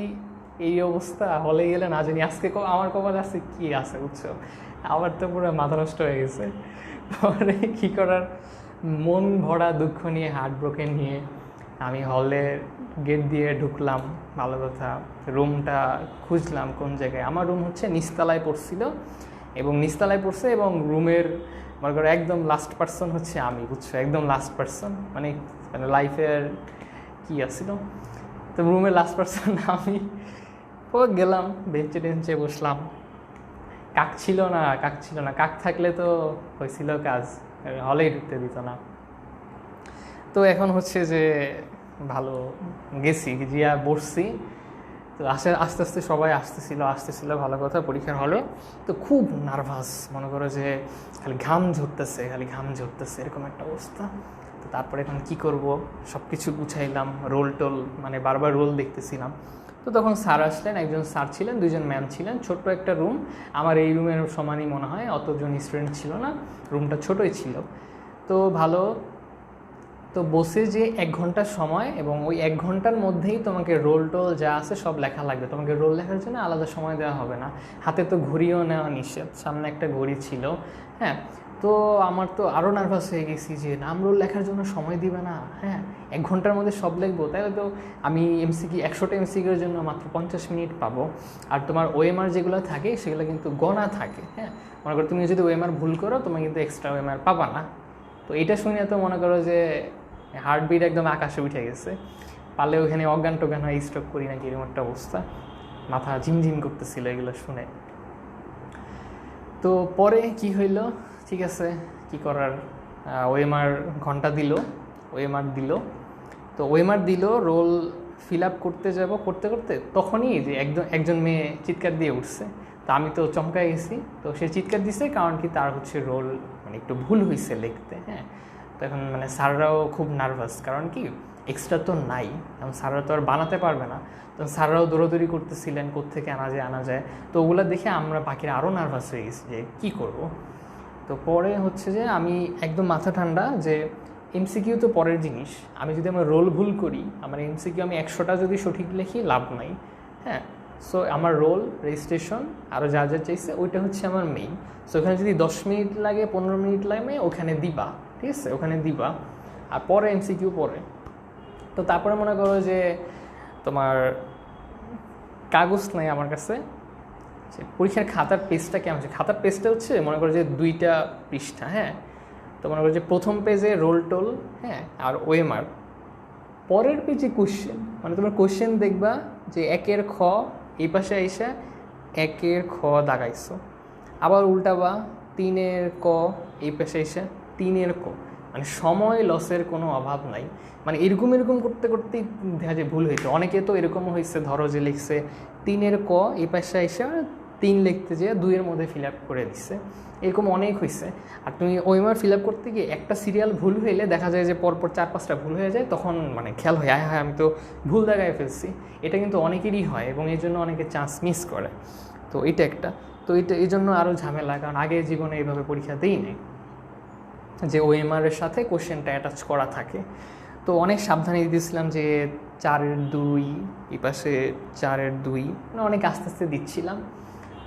এই অবস্থা, হলে গেলে না জানি আজকে আমার কপালে আছে কি আছে, বুঝছো? আমার তো পুরো মাথা নষ্ট হয়ে গেছে। পরে কী করার, মন ভরা দুঃখ নিয়ে, হার্ট ব্রোকেন নিয়ে আমি হলের গেট দিয়ে ঢুকলাম। ভালো কথা, রুমটা খুঁজলাম কোন জায়গায়। আমার রুম হচ্ছে নিচতলায় পড়ছিল, এবং রুমের মনে করো একদম লাস্ট পার্সন হচ্ছে আমি, বুঝছো? একদম লাস্ট পার্সন, মানে লাইফের কী আসছিল, তো রুমের লাস্ট পার্সন আমি। গেলাম, বেঞ্চে বসলাম। কাক ছিল না। কাক থাকলে তো হয়েছিল কাজ, হলেই ঢুকতে দিত না। তো এখন হচ্ছে যে ভালো গেছি, গিয়া বসছি। তো আস্তে আস্তে সবাই আসতেছিল, ভালো কথা। পরীক্ষার হলে তো খুব নার্ভাস, মনে করো যে খালি ঘাম ঝরতেছে, এরকম একটা অবস্থা। তো তারপরে এখন কী করব, সব কিছু গুছাইলাম, রোল মানে বারবার রোল দেখতেছিলাম। তো তখন স্যার আসলেন, একজন স্যার ছিলেন, 2জন ম্যাম ছিলেন। ছোট্ট একটা রুম, আমার এই রুমের সমানই মনে হয়, অতজন স্টুডেন্ট ছিল না, রুমটা ছোটোই ছিল। তো ভালো, তো বসে যে 1 ঘন্টার সময়, এবং ওই 1 ঘন্টার মধ্যেই তোমাকে রোল যা আছে সব লেখা লাগবে। তোমাকে রোল লেখার জন্য আলাদা সময় দেওয়া হবে না। হাতে তো ঘড়িও নেওয়া নিষেধ, সামনে একটা ঘড়ি ছিল। হ্যাঁ, তো আমার তো আরও নার্ভাস হয়ে গেছি যে নাম রোল লেখার জন্য সময় দিবে না। হ্যাঁ, 1 ঘন্টার মধ্যে সব লিখবো, তাহলে তো আমি 100টা এমসিকিউর জন্য মাত্র 50 মিনিট পাবো। আর তোমার ওএমআর যেগুলো থাকে সেগুলো কিন্তু গণা থাকে। হ্যাঁ, মনে করো তুমি যদি ওএমআর ভুল করো, তুমি কিন্তু এক্সট্রা ওএমআর পাবা না। তো এটা শুনে তো মনে করো যে হার্টবিট একদম আকাশে উঠে গেছে। পারলে ওখানে অজ্ঞান টজ্ঞান হয়, স্ট্রোক করি নাকি, এরকম একটা অবস্থা। মাথা ঝিমঝিম করতেছিল এগুলো শুনে। তো পরে কি হইল, ঠিক আছে, কি করার, ওএমআর ঘন্টা দিল, তো ওএমআর দিল, রোল ফিল আপ করতে করতে তখনই যে একজন মেয়ে চিৎকার দিয়ে উঠছে। তো আমি তো চমকায় গেছি। তো সে চিৎকার দিছে কারণ কি, তার হচ্ছে রোল মানে একটু ভুল হয়েছে লিখতে। হ্যাঁ, তো এখন মানে স্যাররাও খুব নার্ভাস, কারণ কি এক্সট্রা তো নাই, এখন স্যাররা তো আর বানাতে পারবে না। তো স্যাররাও দৌড়াদৌড়ি করতেছিলেন কোত্থেকে আনা যায়। তো ওগুলো দেখে আমরা বাকিরা আরও নার্ভাস হয়ে গেছি যে কী করব। তো পরে হচ্ছে যে আমি একদম মাথা ঠান্ডা, যে এমসিকিউ তো পরের জিনিস, আমি যদি আমার রোল ভুল করি, আমার এমসিকিউ আমি 100টা যদি সঠিক লিখি লাভ নাই। হ্যাঁ, সো আমার রোল, রেজিস্ট্রেশন, আরও যা চাইছে ওইটা হচ্ছে আমার মেইন। সো ওখানে যদি 10 মিনিট লাগে, 15 মিনিট লাগে, ওখানে দিবা, ঠিক আছে, ওখানে দিবা। আর পরে এমসিকিউ পরে। তো তারপরে মনে করো যে তোমার কাগজ নাই আমার কাছে, যে পরীক্ষার খাতার পেজটা কেমন আছে। খাতার পেজটা হচ্ছে মনে করো যে 2টা পৃষ্ঠা, হ্যাঁ। তো মনে করো যে প্রথম পেজে রোল টোল, হ্যাঁ, আর ওএমআর। পরের পেজে কোশ্চেন, মানে তোমার কোশ্চেন দেখবা যে 1-এর খ এই পাশে আইসা 1-এর খ দাগাইছো, আবার উল্টাবা 3-এর ক এই পাশে আইসা 3-এর ক। মানে সময় লসের কোনো অভাব নাই। মানে এরকম করতে করতেই দেখা যায় ভুল হয়েছে। অনেকে তো এরকমও হয়েছে, ধরো যে লিখছে 3-এর ক এই পাশে আইসা 3 লিখতে যেয়ে 2-এর মধ্যে ফিল আপ করে দিচ্ছে, এরকম অনেক হয়েছে। আর তুমি ওইমার ফিল আপ করতে গিয়ে একটা সিরিয়াল ভুল হইলে দেখা যায় যে পরপর 4-5টা ভুল হয়ে যায়, তখন মানে খেয়াল হয় হ্যাঁ আমি তো ভুল জায়গায় ফেলছি। এটা কিন্তু অনেকেরই হয় এবং এই জন্য অনেকে চান্স মিস করে। তো এটা একটা, তো এটা এই জন্য আরও ঝামেলা, কারণ আগে জীবনে এইভাবে পরীক্ষা দিই নেই যে ওএমআরের সাথে কোশ্চেনটা অ্যাটাচ করা থাকে। তো অনেক সাবধানে দিয়েছিলাম যে 4-এর 2 এই পাশে 4-এর 2, মানে অনেক আস্তে আস্তে দিচ্ছিলাম।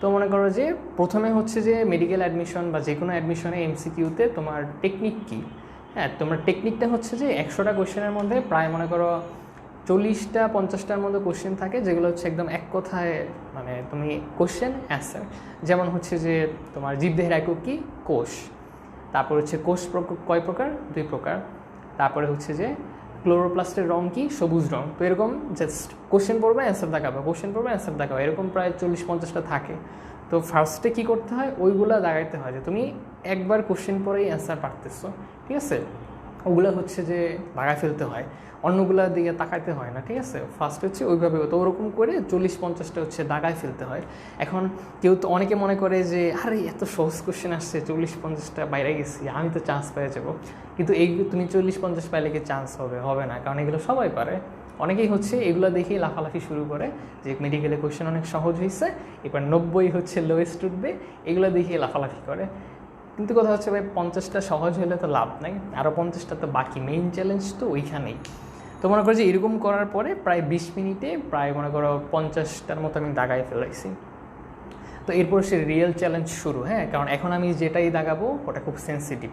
তো মনে করো যে প্রথমে হচ্ছে যে মেডিকেল অ্যাডমিশন বা যে কোনো অ্যাডমিশনে এমসিকিউতে তোমার টেকনিক কী, হ্যাঁ, তোমার টেকনিকটা হচ্ছে যে 100টা কোশ্চেনের মধ্যে প্রায় মনে করো 40-50টার মধ্যে কোশ্চেন থাকে, যেগুলো হচ্ছে একদম এক কথায়, মানে তুমি কোশ্চেন অ্যান্সার। যেমন হচ্ছে যে তোমার জীবদেহের একক কী, কোষ। তারপর হচ্ছে কোষ কয় প্রকার, 2 প্রকার। তারপরে হচ্ছে যে ক্লোরোপ্লাস্টের রং কি, সবুজ রং। তো এরকম জাস্ট কোশ্চেন পড়বে অ্যান্সার দেখাবে, কোশ্চেন পড়বে অ্যান্সার দেখাবে, এরকম প্রায় 40-50টা থাকে। তো ফার্স্টে কী করতে হয়, ওইগুলো দাগাইতে হয় যে তুমি একবার কোশ্চেন পড়েই অ্যান্সার পারতেছো, ঠিক আছে। ওগুলো হচ্ছে যে দাগায় ফেলতে হয়, অন্যগুলোর দিকে তাকাইতে হয় না, ঠিক আছে। ফার্স্ট হচ্ছে ওইভাবে, তো ওরকম করে 40-50টা হচ্ছে দাগায় ফেলতে হয়। এখন কেউ তো অনেকে মনে করে যে আরে এত সহজ কোশ্চেন আসছে, 40-50টা বাইরে গেছি, আমি তো চান্স পেয়ে যাবো। কিন্তু এই তুমি 40-50 পাইলে কি চান্স হবে না, কারণ এগুলো সবাই পারে। অনেকেই হচ্ছে এগুলো দেখেই লাফালাফি শুরু করে যে মেডিকেলে কোশ্চেন অনেক সহজ হয়েছে, এবার 90 হচ্ছে লোয়েস্ট উঠবে, এগুলো দেখেই লাফালাফি করে। কিন্তু কথা হচ্ছে ভাই 50টা সহজ হলে তো লাভ নাই, আরও 50টা তো বাকি, মেইন চ্যালেঞ্জ তো ওইখানেই। তো মনে করো যে এরকম করার পরে প্রায় 20 মিনিটে প্রায় মনে করো 50টার মতো আমি দাগায় ফেলাইছি। তো এরপর সে রিয়েল চ্যালেঞ্জ শুরু, হ্যাঁ, কারণ এখন আমি যেটাই দাগাবো ওটা খুব সেন্সিটিভ।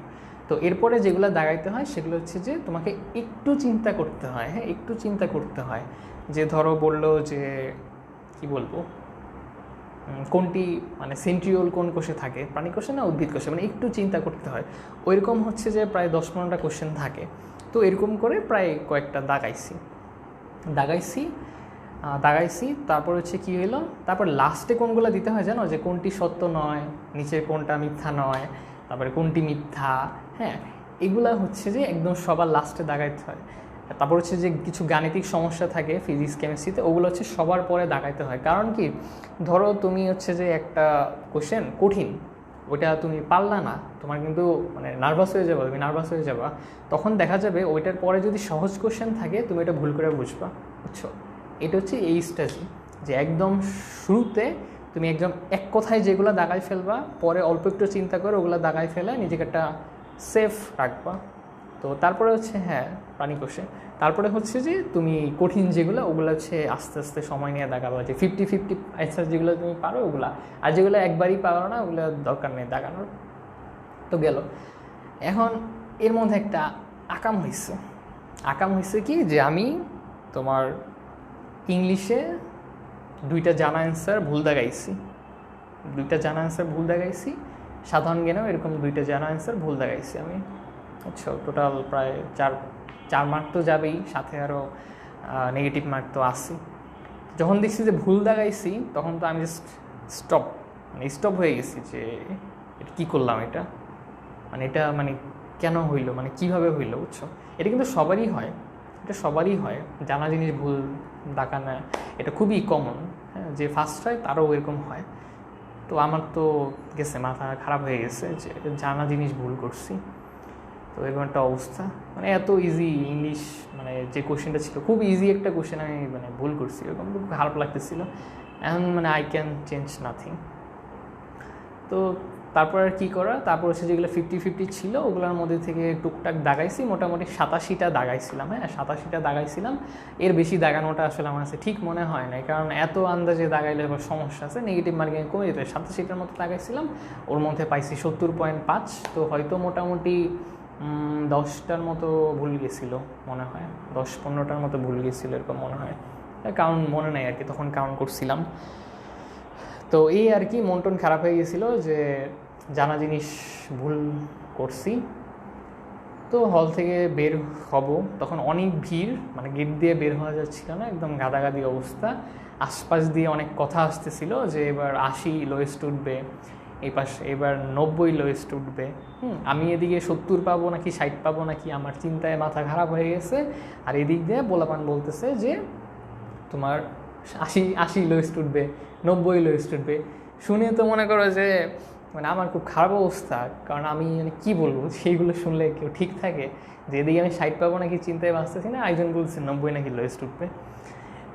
তো এরপরে যেগুলো দাগাইতে হয় সেগুলো হচ্ছে যে তোমাকে একটু চিন্তা করতে হয়, হ্যাঁ, একটু চিন্তা করতে হয়। যে ধরো বললো যে কি বলবো, কোনটি মানে সেন্ট্রিওল কোন কোষে থাকে, প্রাণী কোষে না উদ্ভিদ কোষে, মানে একটু চিন্তা করতে হয়। ওইরকম হচ্ছে যে প্রায় 10-15টা কোশ্চেন থাকে। তো এরকম করে প্রায় কয়েকটা দাগাইছি। তারপর হচ্ছে কি হলো, তারপর লাস্টে কোনগুলো দিতে হয় জানো, যে কোনটি সত্য নয়, নিচের কোনটা মিথ্যা নয়, তারপরে কোনটি মিথ্যা, হ্যাঁ, এগুলা হচ্ছে যে একদম সবার লাস্টে দাগাইতে হয়। তারপর হচ্ছে যে কিছু গাণিতিক সমস্যা থাকে ফিজিক্স কেমিস্ট্রিতে, ওগুলো হচ্ছে সবার পরে দাগাইতে হয়। কারণ কি, ধরো তুমি হচ্ছে যে একটা কোশ্চেন কঠিন, ওইটা তুমি পারলা না, তোমার কিন্তু মানে তুমি নার্ভাস হয়ে যাবা। তখন দেখা যাবে ওইটার পরে যদি সহজ কোশ্চেন থাকে তুমি এটা ভুল করে বুঝবা, বুঝছো। এটা হচ্ছে এই স্টেজে, যে একদম শুরুতে তুমি একদম এক কথায় যেগুলো দাগাই ফেলবা, পরে অল্প একটু চিন্তা করে ওগুলো দাগাই ফেলে নিজেকে একটা সেফ রাখবা। তো তারপরে হচ্ছে হ্যাঁ প্রাণী কোষে, তারপরে হচ্ছে যে তুমি কঠিন যেগুলো ওগুলো হচ্ছে আস্তে আস্তে সময় নিয়ে দাগাবা, যে 50-50 অ্যান্সার যেগুলো তুমি পারো ওগুলা, আর যেগুলো একবারই পারো না ওগুলো দরকার নেই দাগানোর। তো গেল। এখন এর মধ্যে একটা আকাম হয়েছে কি, যে আমি তোমার ইংলিশে 2টা জানা অ্যান্সার ভুল দাগাইছি, সাধারণ জ্ঞানেও এরকম 2টা জানা অ্যান্সার ভুল দাগাইছি আমি। আচ্ছা, টোটাল প্রায় 4 মার্ক তো যাবেই, সাথে আরও নেগেটিভ মার্ক তো আসি। যখন দেখছি যে ভুল দাগাইছি তখন তো আমি জাস্ট স্টপ হয়ে গেছি, যে এটা কী করলাম, এটা মানে কেন হইলো, মানে কীভাবে হইলো, বুঝছো। এটা কিন্তু সবারই হয়, জানা জিনিস ভুল দাগানো, এটা খুবই কমন, হ্যাঁ, যে ফার্স্ট হয় তারও এরকম হয়। তো আমার তো গেছে, মাথা খারাপ হয়ে গেছে যে জানা জিনিস ভুল করছি। তো এরকম একটা অবস্থা, মানে এত ইজি ইংলিশ, মানে যে কোশ্চেনটা ছিল খুব ইজি একটা কোশ্চেন, আমি মানে ভুল করছি, এরকম খুব খারাপ লাগতেছিল। এখন মানে আই ক্যান চেঞ্জ নাথিং। তো তারপর আর কী করা, তারপর হচ্ছে যেগুলো 50-50 ছিল ওগুলোর মধ্যে থেকে টুকটাক দাগাইছি, মোটামুটি 87টা দাগাইছিলাম, হ্যাঁ 87টা দাগাইছিলাম। এর বেশি দাগানোটা আসলে আমার কাছে ঠিক মনে হয় না, কারণ এত আন্দাজে দাগাইলে এবার সমস্যা আছে, নেগেটিভ মার্কিং কমে যেতে। 87টার মতো দাগাইছিলাম, ওর মধ্যে পাইছি 70.5। তো হয়তো মোটামুটি 10টার মতো ভুল গেছিলো মনে হয়, 10-15টার মতো ভুল গেছিলো এরকম মনে হয়। কাউন্ট মনে নেই আর কি, তখন কাউন্ট করছিলাম। তো এই আর কি মন টন খারাপ হয়ে গেছিলো যে জানা জিনিস ভুল করছি। তো হল থেকে বের হব, তখন অনেক ভিড়, মানে গেট দিয়ে বের হওয়া যাচ্ছিল না, একদম গাদাগাদি অবস্থা। আশপাশ দিয়ে অনেক কথা আসতেছিল যে এবার 80 লোয়েস্ট উঠবে, এই পাশে এবার 90 লোয়েস্ট উঠবে। আমি এদিকে 70 পাবো নাকি 60 পাবো নাকি, আমার চিন্তায় মাথা খারাপ হয়ে গেছে। আর এদিক দিয়ে পোলাপান বলতেছে যে তোমার 80 লোয়েস্ট উঠবে, 90 লোয়েস্ট উঠবে। শুনে তো মনে করো যে মানে আমার খুব খারাপ অবস্থা, কারণ আমি মানে কী বলবো, সেইগুলো শুনলে কেউ ঠিক থাকে যে এদিকে আমি 60 পাবো নাকি চিন্তায় বাঁচতেছি না, একজন বলছে 90 নাকি লোয়েস্ট উঠবে।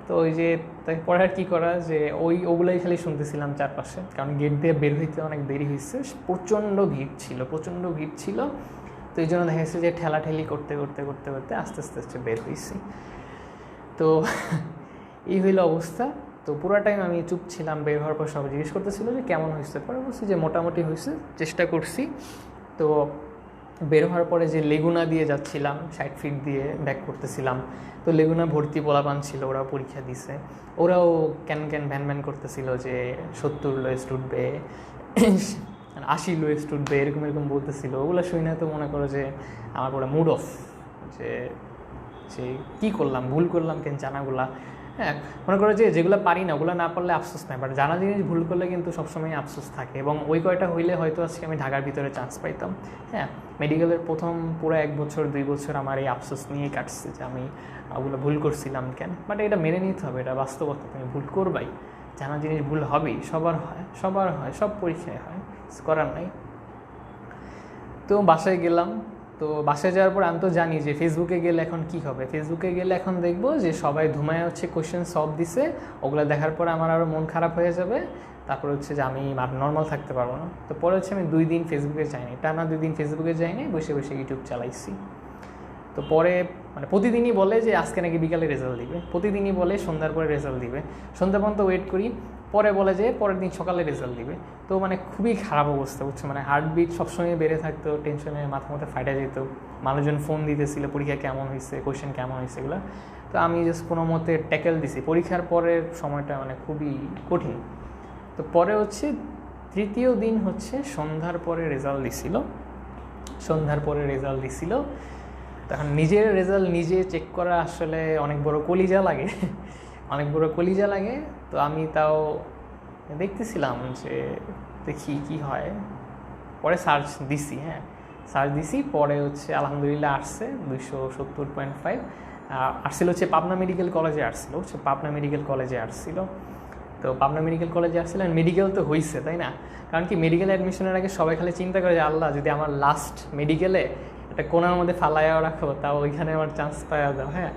তো ওই যে তারপরে আর কী করা, যে ওগুলোই খালি শুনতেছিলাম চারপাশে, কারণ গেট দিয়ে বের হইতে অনেক দেরি হয়েছে, প্রচণ্ড ভিড় ছিল। তো এই জন্য দেখা যাচ্ছে যে ঠেলাঠেলি করতে করতে করতে করতে আস্তে আস্তে আস্তে বের হয়েছি। তো এই হইল অবস্থা। তো পুরো টাইম আমি চুপ ছিলাম। বের হওয়ার পর সবাই জিজ্ঞেস করতেছিল যে কেমন হয়েছে, পরে বলছি যে মোটামুটি হয়েছে, চেষ্টা করছি। তো বের হওয়ার পরে যে লেগুনা দিয়ে যাচ্ছিলাম, 60 ফিট দিয়ে ব্যাক করতেছিলাম, তো লেগুনা ভর্তি পোলাপান ছিল, ওরাও পরীক্ষা দিছে, ওরাও ক্যান ভ্যান করতেছিল যে 70 লোয়েস্ট উঠবে, 80 লোয়েস্ট উঠবে, এরকম বলতেছিল। ওগুলো শুনে তো মনে করো যে আমার পুরো মুড অফ, যে কী করলাম, ভুল করলাম কেন জানাগুলা। হ্যাঁ, মনে করো যে যেগুলো পারি না ওগুলো না পারলে আফসোস নাই, বাট জানা জিনিস ভুল করলে কিন্তু সবসময় আফসোস থাকে। এবং ওই কয়টা হইলে হয়তো আজকে আমি ঢাকার ভিতরে চান্স পাইতাম। হ্যাঁ, মেডিকেলের প্রথম পুরো 1 বছর 2 বছর আমার এই আফসোস নিয়েই কাটছে যে আমি ওগুলো ভুল করছিলাম কেন। বাট এটা মেনে নিতে হবে, এটা বাস্তবতা, তুমি ভুল করবাই, জানা জিনিস ভুল হবেই, সবার হয়, সব পরীক্ষায় হয়, করার নাই। তো বাসায় গেলাম। তো বাসায় যাওয়ার পর আমি তো জানি যে ফেসবুকে গেলে এখন কি হবে, ফেসবুকে গেলে এখন দেখবো যে সবাই ধুমায় হচ্ছে কোয়েশ্চেন সলভ দিছে, ওগুলো দেখার পরে আমার আরও মন খারাপ হয়ে যাবে। তারপর হচ্ছে যে আমি আর নর্মাল থাকতে পারবো না। তো পরে হচ্ছে আমি 2 দিন ফেসবুকে যাইনি, টানা 2 দিন ফেসবুকে যাইনি, বসে বসে ইউটিউব চালাইছি। তো পরে মানে প্রতিদিনই বলে যে আজকে নাকি বিকালে রেজাল্ট দিবে, প্রতিদিনই বলে সন্ধ্যার পরে রেজাল্ট দিবে, সন্ধ্যা পর্যন্ত ওয়েট করি, পরে বলে যে পরের দিন সকালে রেজাল্ট দিবে। তো মানে খুবই খারাপ অবস্থা, বুঝছো, মানে হার্টবিট সবসময় বেড়ে থাকতো, টেনশনে মাথা ফাটা যেত, মানুষজন ফোন দিতেছিল পরীক্ষা কেমন হয়েছে, কোয়েশ্চেন কেমন হয়েছে এগুলো। তো আমি জাস্ট কোনো মতে ট্যাকেল দিছি। পরীক্ষার পরের সময়টা মানে খুবই কঠিন। তো পরে হচ্ছে 3য় দিন হচ্ছে সন্ধ্যার পরে রেজাল্ট দিছিল। তখন নিজের রেজাল্ট নিজে চেক করা আসলে অনেক বড় কলিজা লাগে। তো আমি তাও দেখতেছিলাম যে দেখি কি হয়। পরে সার্চ দিছি, পরে হচ্ছে আলহামদুলিল্লাহ আসছে 270.5 আসছিল, হচ্ছে পাবনা মেডিকেল কলেজে আসছিল। তো পাবনা মেডিকেল কলেজে আসছিল, মেডিকেল তো হয়েছে, তাই না? কারণ কি মেডিকেল অ্যাডমিশনের আগে সবাই খালি চিন্তা করে যে আল্লাহ যদি আমার লাস্ট মেডিকেলে একটা কোনার মধ্যে ফালাইয়াও রাখো, তাও ওইখানে আমার চান্স পাওয়া দাও। হ্যাঁ,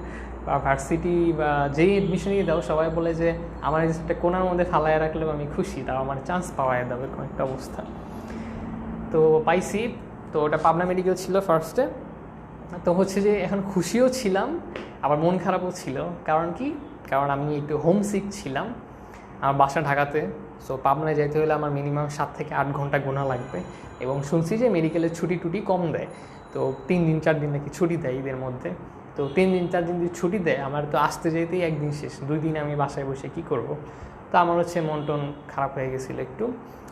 বা ভার্সিটি বা যেই অ্যাডমিশনই দাও, সবাই বলে যে আমার একটা কোনার মধ্যে ফালাইয়া রাখলেও আমি খুশি, তাও আমার চান্স পাওয়া যাবে, এরকম একটা অবস্থা। তো পাইছি। তো ওটা পাবনা মেডিকেল ছিল ফার্স্টে। তো হচ্ছে যে এখন খুশিও ছিলাম, আবার মন খারাপও ছিল। কারণ আমি একটু হোমসিক ছিলাম, আমার বাসা ঢাকাতে। সো পাবনায় যেতে হলে আমার মিনিমাম 7 থেকে 8 ঘন্টা গোনা লাগবে। এবং শুনছি যে মেডিকেলের ছুটি কম দেয়, তো 3 দিন 4 দিন নাকি ছুটি দেয় ঈদের মধ্যে। তো 3 দিন 4 দিন যদি ছুটি দেয়, আমার তো আসতে যেতেই 1 দিন শেষ, 2 দিন আমি বাসায় বসে কী করব। তো আমার হচ্ছে মন টন খারাপ হয়ে গেছিলো একটু।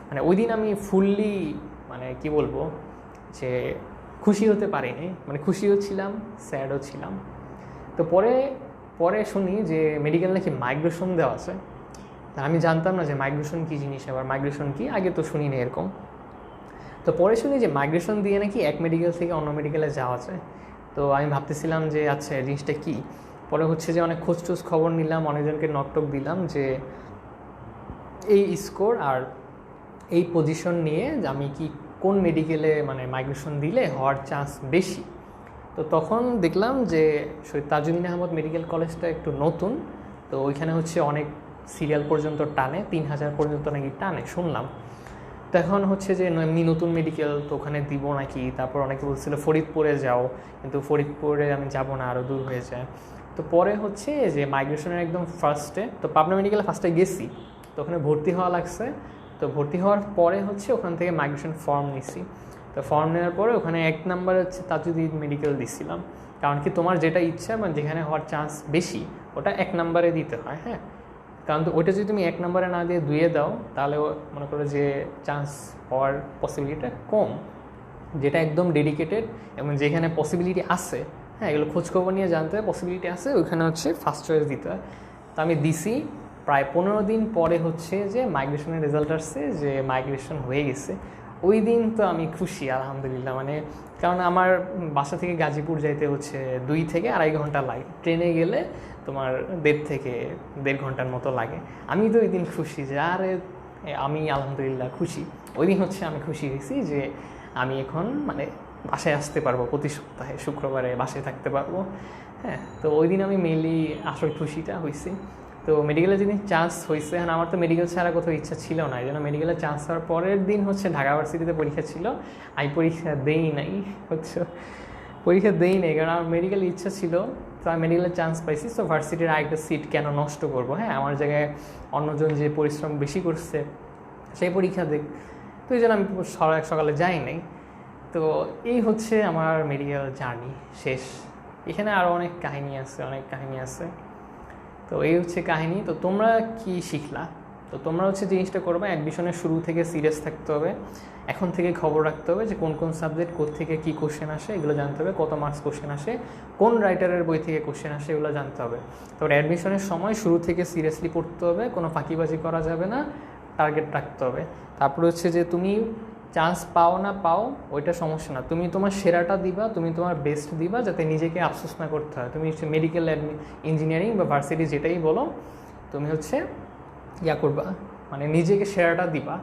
মানে ওই দিন আমি ফুললি মানে কি বলবো যে খুশি হতে পারিনি, মানে খুশিও ছিলাম, স্যাডও ছিলাম। তো পরে শুনি যে মেডিকেল নাকি মাইগ্রেশন দেওয়া আছে। আমি জানতাম না যে মাইগ্রেশন কী জিনিস, আবার মাইগ্রেশন কি আগে তো শুনিনি এরকম। তো পরে শুনি যে মাইগ্রেশন দিয়ে নাকি এক মেডিকেল থেকে অন্য মেডিকেলে যাওয়া যায়। তো আমি ভাবতেছিলাম যে আচ্ছা জিনিসটা কী। পরে হচ্ছে যে অনেক খোঁজ খবর নিলাম, অনেকজনকে নকটক দিলাম যে এই স্কোর আর এই পজিশন নিয়ে আমি কি কোন মেডিকেলে মানে মাইগ্রেশন দিলে হওয়ার চান্স বেশি। তো তখন দেখলাম যে শহীদ তাজউদ্দিন আহমদ মেডিকেল কলেজটা একটু নতুন, তো ওইখানে হচ্ছে অনেক সিরিয়াল পর্যন্ত টানে, 3000 পর্যন্ত নাকি টানে শুনলাম। তো এখন হচ্ছে যে এমনি নতুন মেডিকেল, তো ওখানে দিব নাকি। তারপর অনেকে বলছিল ফরিদপুরে যাও, কিন্তু ফরিদপুরে আমি যাব না, আরও দূর হয়ে যায়। তো পরে হচ্ছে যে মাইগ্রেশনের একদম ফার্স্টে তো পাবনা মেডিকেলে ফার্স্টে গেছি, তো ওখানে ভর্তি হওয়া লাগছে। তো ভর্তি হওয়ার পরে হচ্ছে ওখান থেকে মাইগ্রেশন ফর্ম নিছি। তো ফর্ম নেওয়ার পরে ওখানে 1 নাম্বার হচ্ছে তাজুদ্দিন মেডিকেল দিছিলাম, কারণ কি তোমার যেটা ইচ্ছা মানে যেখানে হওয়ার চান্স বেশি ওটা 1 নাম্বারে দিতে হয়। হ্যাঁ, কারণ তো ওইটা যদি তুমি 1 নাম্বারে না দিয়ে 2-এ দাও তাহলে মনে করো যে চান্স হওয়ার পসিবিলিটিটা কম। যেটা একদম ডেডিকেটেড এবং যেখানে পসিবিলিটি আছে, হ্যাঁ এগুলো খোঁজখবর নিয়ে জানতে হয় পসিবিলিটি আছে, ওইখানে হচ্ছে ফার্স্ট চয়েস দিতে হয়। তো আমি দিছি, প্রায় 15 দিন পরে হচ্ছে যে মাইগ্রেশনের রেজাল্ট আসছে যে মাইগ্রেশন হয়ে গেছে। ওই দিন তো আমি খুশি আলহামদুলিল্লাহ, মানে কারণ আমার বাসা থেকে গাজীপুর যাইতে হচ্ছে 2 থেকে 2.5 ঘন্টা লাগে, ট্রেনে গেলে তোমার 1.5 থেকে 1.5 ঘন্টার মতো লাগে। আমি তো ওই দিন খুশি যে আরে আমি আলহামদুলিল্লাহ খুশি। ওই দিন হচ্ছে আমি খুশি হয়েছি যে আমি এখন মানে বাসায় আসতে পারবো, প্রতি সপ্তাহে শুক্রবারে বাসায় থাকতে পারবো। হ্যাঁ, তো ওই দিন আমি মেনলি আসল খুশিটা হয়েছি। তো মেডিকেলে যেদিন চান্স হয়েছে, হ্যাঁ আমার তো মেডিকেল ছাড়া কোথাও ইচ্ছা ছিল না, এই জন্য মেডিকেলে চান্স হওয়ার পরের দিন হচ্ছে ঢাকা ভার্সিটিতে পরীক্ষা ছিল। আমি পরীক্ষা দেই নাই, কারণ আমার মেডিকেল ইচ্ছা ছিল। তো আমি মেডিকেলে চান্স পাইছি, তো ভার্সিটির আরেকটা সিট কেন নষ্ট করবো। হ্যাঁ, আমার জায়গায় অন্যজন যে পরিশ্রম বেশি করছে সেই পরীক্ষা দেখ, তো এই জন্য আমি সকালে যাই নাই। তো এই হচ্ছে আমার মেডিকেল জার্নি শেষ। এখানে আরও অনেক কাহিনী আছে। তো এই হচ্ছে কাহিনী। তো তোমরা কি শিখলা? তো তোমরা হচ্ছে জিনিসটা করবে, অ্যাডমিশনের শুরু থেকে সিরিয়াস থাকতে হবে, এখন থেকে খবর রাখতে হবে যে কোন কোন সাবজেক্ট থেকে কী কোশ্চেন আসে এগুলো জানতে হবে, কত মার্কস কোশ্চেন আসে, কোন রাইটারের বই থেকে কোশ্চেন আসে এগুলো জানতে হবে। তারপরে অ্যাডমিশনের সময় শুরু থেকে সিরিয়াসলি পড়তে হবে, কোনো ফাঁকিবাজি করা যাবে না, টার্গেট রাখতে হবে। তারপরে হচ্ছে যে তুমি চান্স পাও না পাও ওইটা সমস্যা না, তুমি তোমার সেরাটা দিবা, তুমি তোমার বেস্ট দিবা, যাতে নিজেকে আফসোস না করতে হয়। তুমি হচ্ছে মেডিকেল ইঞ্জিনিয়ারিং বা ভার্সিটি যেটাই বলো, তুমি হচ্ছে করবা, মানে নিজেকে সেরাটা দিবা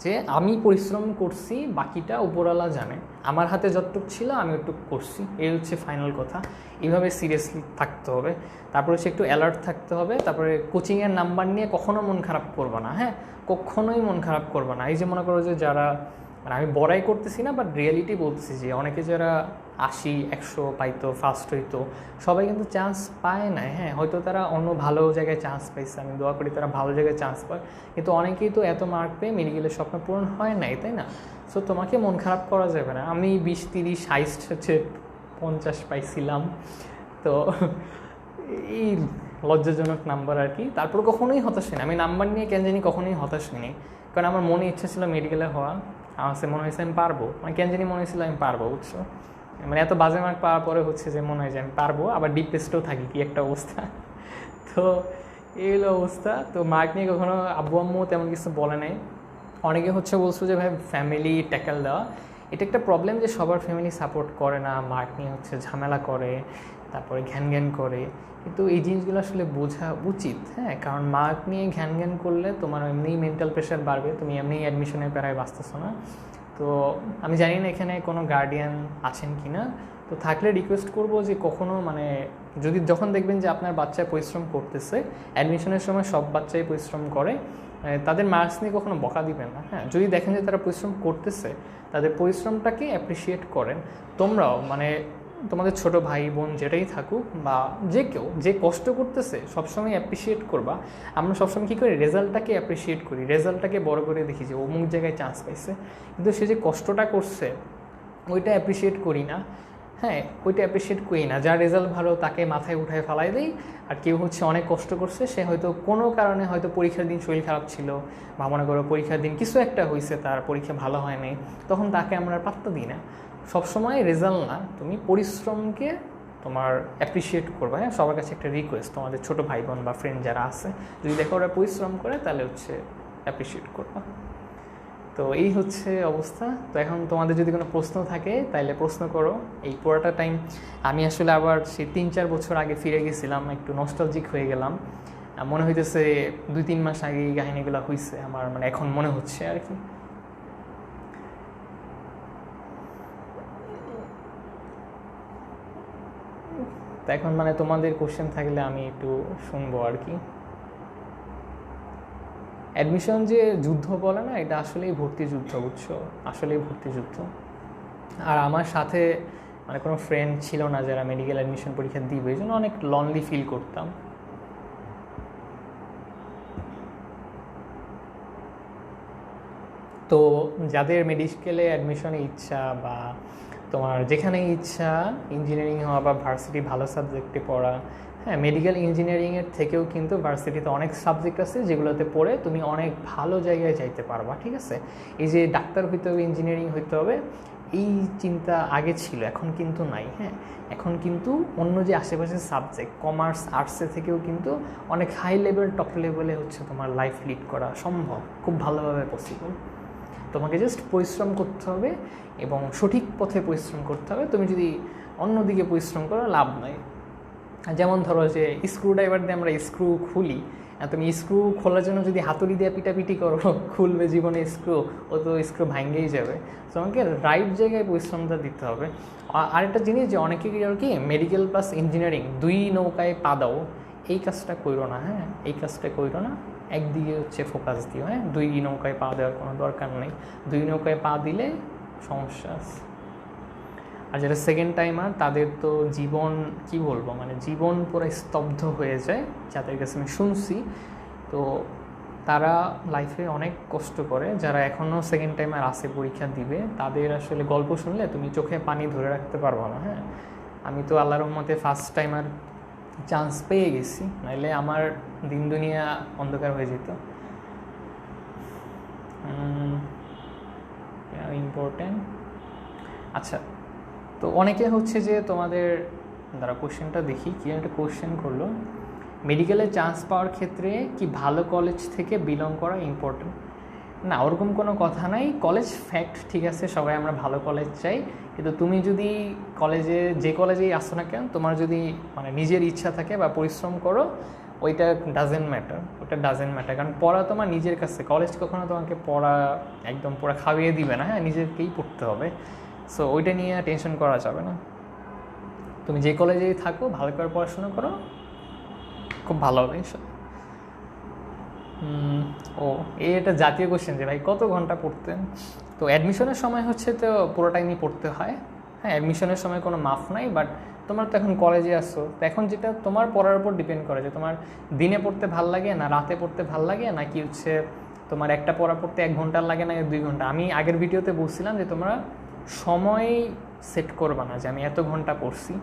যে আমি পরিশ্রম করছি, বাকিটা উপরওয়ালা জানে, আমার হাতে যতটুকু ছিল আমি ওটুকু করছি, এই হচ্ছে ফাইনাল কথা। এইভাবে সিরিয়াসলি থাকতে হবে। তারপরে হচ্ছে একটু অ্যালার্ট থাকতে হবে। তারপরে কোচিংয়ের নাম্বার নিয়ে কখনো মন খারাপ করবা না। হ্যাঁ, কখনোই মন খারাপ করবা না। এই যে মনে করো যে যারা, মানে আমি বড়াই করতেছি না, বাট রিয়েলিটি বলতেছি যে অনেকে যারা 80-100 পাইতো, ফার্স্ট হইতো, সবাই কিন্তু চান্স পায় না। হ্যাঁ, হয়তো তারা অন্য ভালো জায়গায় চান্স পাইছে, আমি দোয়া করি তারা ভালো জায়গায় চান্স পায়, কিন্তু অনেকেই তো এত মার্ক পেয়ে মেডিকেলের স্বপ্ন পূরণ হয় নাই, তাই না? সো তোমাকে মন খারাপ করা যাবে না। আমি 20-30 হাইস্ট হচ্ছে 50 পাইছিলাম, তো এই লজ্জাজনক নাম্বার আর কি। তারপর কখনোই হতাশ হয়নি আমি, নাম্বার নিয়ে কেন জানি কখনোই হতাশ হয়নি, কারণ আমার মনে ইচ্ছা ছিল মেডিকেলে হওয়া। আমার কাছে মনে হয়েছে আমি পারবো, মানে কেন জানি মনে হয়েছিল আমি পারবো, বুঝছো? মানে এত বাজে মার্ক পাওয়ার পরে হচ্ছে যে মনে হয় যে আমি পারবো, আবার ডিপ্রেসডও থাকি, কি একটা অবস্থা। তো এই হলো অবস্থা। তো মার্ক নিয়ে কখনো আব্বু আম্মু তেমন কিছু বলে নাই। অনেকে হচ্ছে বলছো যে ভাই ফ্যামিলি ট্যাকেল দেওয়া, এটা একটা প্রবলেম যে সবার ফ্যামিলি সাপোর্ট করে না, মার্ক নিয়ে হচ্ছে ঝামেলা করে, তারপরে ঘ্যান করে। কিন্তু এই জিনিসগুলো আসলে বোঝা উচিত। হ্যাঁ, কারণ মার্ক নিয়ে ঘ্যান করলে তোমার এমনিই মেন্টাল প্রেশার বাড়বে, তুমি এমনিই অ্যাডমিশনের প্যারায় বাঁচতেছো না। তো আমি জানি না এখানে কোনো গার্ডিয়ান আছেন কি না, তো থাকলে রিকোয়েস্ট করবো যে কখনও মানে যখন দেখবেন যে আপনার বাচ্চা পরিশ্রম করতেছে, অ্যাডমিশনের সময় সব বাচ্চাই পরিশ্রম করে, তাদের মার্কস নিয়ে কখনো বকা দিবেন না। হ্যাঁ, যদি দেখেন যে তারা পরিশ্রম করতেছে, তাদের পরিশ্রমটাকে অ্যাপ্রিসিয়েট করেন। তোমরাও মানে তোমাদের ছোট ভাই বোন যেটাই থাকুক বা যে কেউ যে কষ্ট করতেছে সবসময় অ্যাপ্রিসিয়েট করবা। আমরা সবসময় কী করি, রেজাল্টটাকে অ্যাপ্রিসিয়েট করি, রেজাল্টটাকে বড় করে দেখি যে অমুক জায়গায় চান্স পাইছে, কিন্তু সে যে কষ্টটা করছে ওইটা অ্যাপ্রিসিয়েট করি না। হ্যাঁ, ওইটা অ্যাপ্রিসিয়েট করি না। যার রেজাল্ট ভালো তাকে মাথায় উঠায় ফেলাই দেই, আর কেউ হচ্ছে অনেক কষ্ট করছে, সে হয়তো কোনো কারণে হয়তো পরীক্ষার দিন শরীর খারাপ ছিল, বা মনে করো পরীক্ষার দিন কিছু একটা হয়েছে, তার পরীক্ষা ভালো হয় নাই, তখন তাকে আমরা পাত্তা দিই না। সবসময় রেজাল্ট না, তুমি পরিশ্রমকে তোমার অ্যাপ্রিসিয়েট করবে। হ্যাঁ, সবার কাছে একটা রিকোয়েস্ট, তোমাদের ছোটো ভাই বোন বা ফ্রেন্ড যারা আছে, যদি দেখো ওরা পরিশ্রম করে তাহলে হচ্ছে অ্যাপ্রিসিয়েট করবা। তো এই হচ্ছে অবস্থা। তো এখন তোমাদের যদি কোনো প্রশ্ন থাকে তাহলে প্রশ্ন করো। এই পুরোটা টাইম আমি আসলে আবার সেই 3-4 বছর আগে ফিরে গেছিলাম, একটু নস্টালজিক হয়ে গেলাম। মনে হইতেছে 2-3 মাস আগে এই কাহিনিগুলো হয়েছে আমার, মানে এখন মনে হচ্ছে আর কি। তো এখন মানে তোমাদের কোশ্চেন থাকলে আমি একটু শুনবো আর কি। অ্যাডমিশন যে যুদ্ধ বলে না, এটা আসলেই ভর্তি যুদ্ধ, বুঝছো? আসলেই ভর্তি যুদ্ধ। আর আমার সাথে মানে কোনো ফ্রেন্ড ছিল না যারা মেডিকেল অ্যাডমিশন পরীক্ষা দিবে, এই জন্য অনেক লনলি ফিল করতাম। তো যাদের মেডিকেলে অ্যাডমিশনে ইচ্ছা বা তোমার যেখানে ইচ্ছা ইঞ্জিনিয়ারিং হওয়া বা ভার্সিটি ভালো সাবজেক্টে পড়া, হ্যাঁ মেডিকেল ইঞ্জিনিয়ারিংয়ের থেকেও কিন্তু ভার্সিটিতে অনেক সাবজেক্ট আছে যেগুলোতে পড়ে তুমি অনেক ভালো জায়গায় যাইতে পারবা, ঠিক আছে। এই যে ডাক্তার হইতে হবে, ইঞ্জিনিয়ারিং হইতে হবে, এই চিন্তা আগে ছিল, এখন কিন্তু নাই। হ্যাঁ, এখন কিন্তু অন্য যে আশেপাশের সাবজেক্ট কমার্স আর্টসের থেকেও কিন্তু অনেক হাই লেভেল টপ লেভেলে হচ্ছে তোমার লাইফ লিড করা সম্ভব, খুব ভালোভাবে পসিবল। তোমাকে জাস্ট পরিশ্রম করতে হবে এবং সঠিক পথে পরিশ্রম করতে হবে। তুমি যদি অন্যদিকে পরিশ্রম করো লাভ নাই। যেমন ধরো যে স্ক্রু ড্রাইভার দিয়ে আমরা স্ক্রু খুলি, তুমি স্ক্রু খোলার জন্য যদি হাতুড়ি দিয়ে পিটাপিটি করো খুলবে জীবনে স্ক্রু, ও তো স্ক্রু ভাঙ্গেই যাবে। তো আমাকে রাইট জায়গায় পরিশ্রমটা দিতে হবে। আরেকটা জিনিস যে অনেকে আর কি মেডিকেল প্লাস ইঞ্জিনিয়ারিং দুই নৌকায় পা দাও, এই কাজটা করো না। হ্যাঁ, এই কাজটা করো না, একদিকে হচ্ছে ফোকাস দিও। হ্যাঁ, দুই নৌকায় পা দেওয়ার কোনো দরকার নেই। দুই নৌকায় পা দিলে সমস্যা আছে। আর যারা সেকেন্ড টাইমার তাদের তো জীবন কি বলবো, মানে জীবন পুরো স্তব্ধ হয়ে যায়, যাদের কাছে আমি শুনছি। তো তারা লাইফে অনেক কষ্ট করে, যারা এখনও সেকেন্ড টাইমার আসে পরীক্ষা দিবে, তাদের আসলে গল্প শুনলে তুমি চোখে পানি ধরে রাখতে পারবো না। হ্যাঁ, আমি তো আল্লাহর রহমতে ফার্স্ট টাইমার চান্স পেয়ে গেছি, নাইলে আমার দিন দুনিয়া অন্ধকার হয়ে যেত। ইম্পর্টেন্ট। আচ্ছা, তো অনেকে হচ্ছে যে তোমাদের দ্বারা কোশ্চেনটা দেখি, কি একটা কোশ্চেন করলো, মেডিকেলে চান্স পাওয়ার ক্ষেত্রে কি ভালো কলেজ থেকে বিলং করা ইম্পর্টেন্ট? না, ওরকম কোনো কথা নাই। কলেজ ফ্যাক্ট ঠিক আছে, সবাই আমরা ভালো কলেজ চাই, কিন্তু তুমি যদি কলেজে যে কলেজেই আসো না কেন, তোমার যদি মানে নিজের ইচ্ছা থাকে বা পরিশ্রম করো, ওইটা ডাজেন্ট ম্যাটার, ওটা ডাজেন্ট ম্যাটার। কারণ পড়া তোমার নিজের কাছে, কলেজ কখনো তোমাকে পড়া একদম পুরো খাইয়ে দিবে না। হ্যাঁ, নিজেকেই পড়তে হবে। সো ওইটা নিয়ে টেনশন করা যাবে না। তুমি যে কলেজেই থাকো ভালো করে পড়াশোনা করো, খুব ভালো হবে। ও, এটা জাতীয় কোশ্চেন যে ভাই কত ঘন্টা পড়তেন? তো অ্যাডমিশনের সময় হচ্ছে তো পুরো টাইমই পড়তে হয়। হ্যাঁ, অ্যাডমিশনের সময় কোনো মাফ নাই, বাট তোমার তো এখন কলেজে আসছো, তো এখন যেটা তোমার পড়ার উপর ডিপেন্ড করে যে তোমার দিনে পড়তে ভাল লাগে না রাতে পড়তে ভাল লাগে, নাকি হচ্ছে তোমার একটা পড়া পড়তে 1 ঘন্টা লাগে না 2 ঘন্টা। আমি আগের ভিডিওতে বলছিলাম যে তোমরা সময় সেট করবা না যে আমি এত ঘন্টা পড়ছি,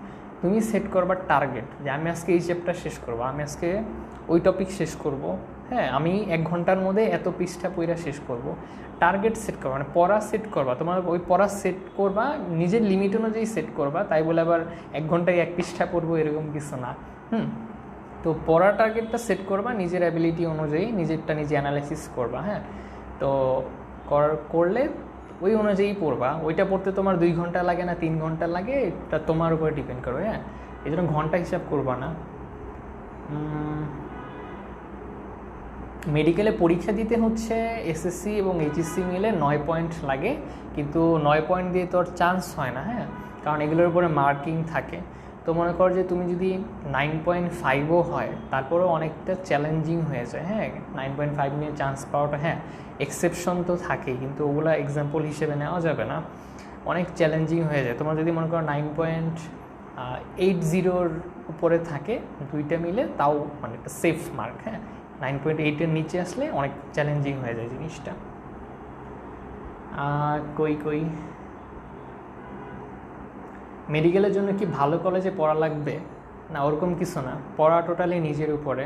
তুমি সেট করবার টার্গেট যে আমি আজকে এই চ্যাপ্টার শেষ করবো, আমি আজকে ওই টপিক শেষ করব। হ্যাঁ, আমি 1 ঘন্টার মধ্যে এত পৃষ্ঠা পড়া শেষ করব। টার্গেট সেট করবা, মানে পড়া সেট করবা, তোমার ওই পড়া সেট করবা নিজের লিমিট অনুযায়ী সেট করবা, তাই বলে আবার 1 ঘন্টায় 1 পৃষ্ঠা পড়বো এরকম কিছু না। তো পড়ার টার্গেটটা সেট করবা নিজের অ্যাবিলিটি অনুযায়ী, নিজেরটা নিজে অ্যানালাইসিস করবা। হ্যাঁ, তো করলে ওই অনুযায়ী পড়বা। ওইটা পড়তে তোমার 2 ঘন্টা লাগে না 3 ঘন্টা লাগে, এটা তোমার উপরে ডিপেন্ড করবে। হ্যাঁ, এই জন্য ঘন্টা হিসাব করবা না। মেডিকেলে পরীক্ষা দিতে হচ্ছে এসএসসি এবং এইচএসসি মিলে 9 পয়েন্ট লাগে, কিন্তু 9 পয়েন্ট দিয়ে তোর চান্স হয় না। হ্যাঁ, কারণ এগুলোর উপরে মার্কিং থাকে। তো মনে কর যে তুমি যদি 9.5ও হয়, তারপরেও অনেকটা চ্যালেঞ্জিং হয়ে যায়। হ্যাঁ, 9.5 নিয়ে চান্স পাওয়াটা, হ্যাঁ এক্সেপশন তো থাকেই, কিন্তু ওগুলো এক্সাম্পল হিসেবে নেওয়া যাবে না, অনেক চ্যালেঞ্জিং হয়ে যায়। তোমার যদি মনে করো 9.80 উপরে থাকে, দুইটা মিলে, তাও মানে একটা সেফ মার্ক। হ্যাঁ, 9.8-এর নিচে আসলে অনেক চ্যালেঞ্জিং হয়ে যায় জিনিসটা। কই মেডিকেলের জন্য কি ভালো কলেজে পড়া লাগবে? না, ওরকম কিছু না, পড়া টোটালি নিজের উপরে।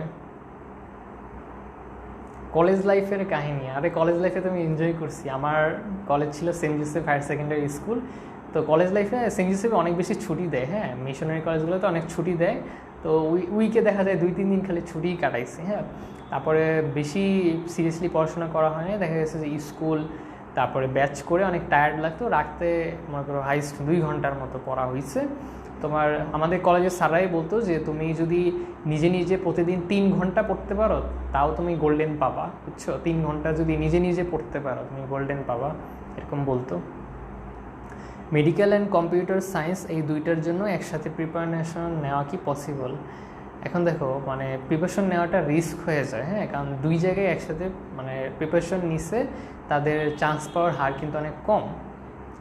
কলেজ লাইফের কাহিনী, আরে কলেজ লাইফে তো আমি এনজয় করছি। আমার কলেজ ছিল Saint Joseph higher secondary school. তো কলেজ লাইফে সেন্ট জোসেফে অনেক বেশি ছুটি দেয়। হ্যাঁ, মিশনারি কলেজগুলোতে অনেক ছুটি দেয়। তো উইকে দেখা যায় 2-3 দিন খালি ছুটিই কাটাইছি। হ্যাঁ, তারপরে বেশি সিরিয়াসলি পড়াশোনা করা হয়নি, দেখা গেছে যে স্কুল তারপরে ব্যাচ করে অনেক টায়ার্ড লাগতো, রাখতে মনে করো হাইস্ট 2 ঘন্টার মতো পড়া হয়েছে। তোমার আমাদের কলেজের স্যাররাই বলতো যে তুমি যদি নিজে নিজে প্রতিদিন 3 ঘন্টা পড়তে পারো, তাও তুমি গোল্ডেন পাবা, বুঝছো? 3 ঘন্টা যদি নিজে নিজে পড়তে পারো তুমি গোল্ডেন পাবা, এরকম বলতো। মেডিকেল অ্যান্ড কম্পিউটার সায়েন্স এই দুইটার জন্য একসাথে প্রিপারেশন নেওয়া কি পসিবল? এখন দেখো, মানে প্রিপারেশন নেওয়াটা রিস্ক হয়ে যায়। হ্যাঁ, কারণ 2 জায়গায় একসাথে মানে প্রিপারেশন নিছে, তাদের চান্স পাওয়ার হার কিন্তু অনেক কম।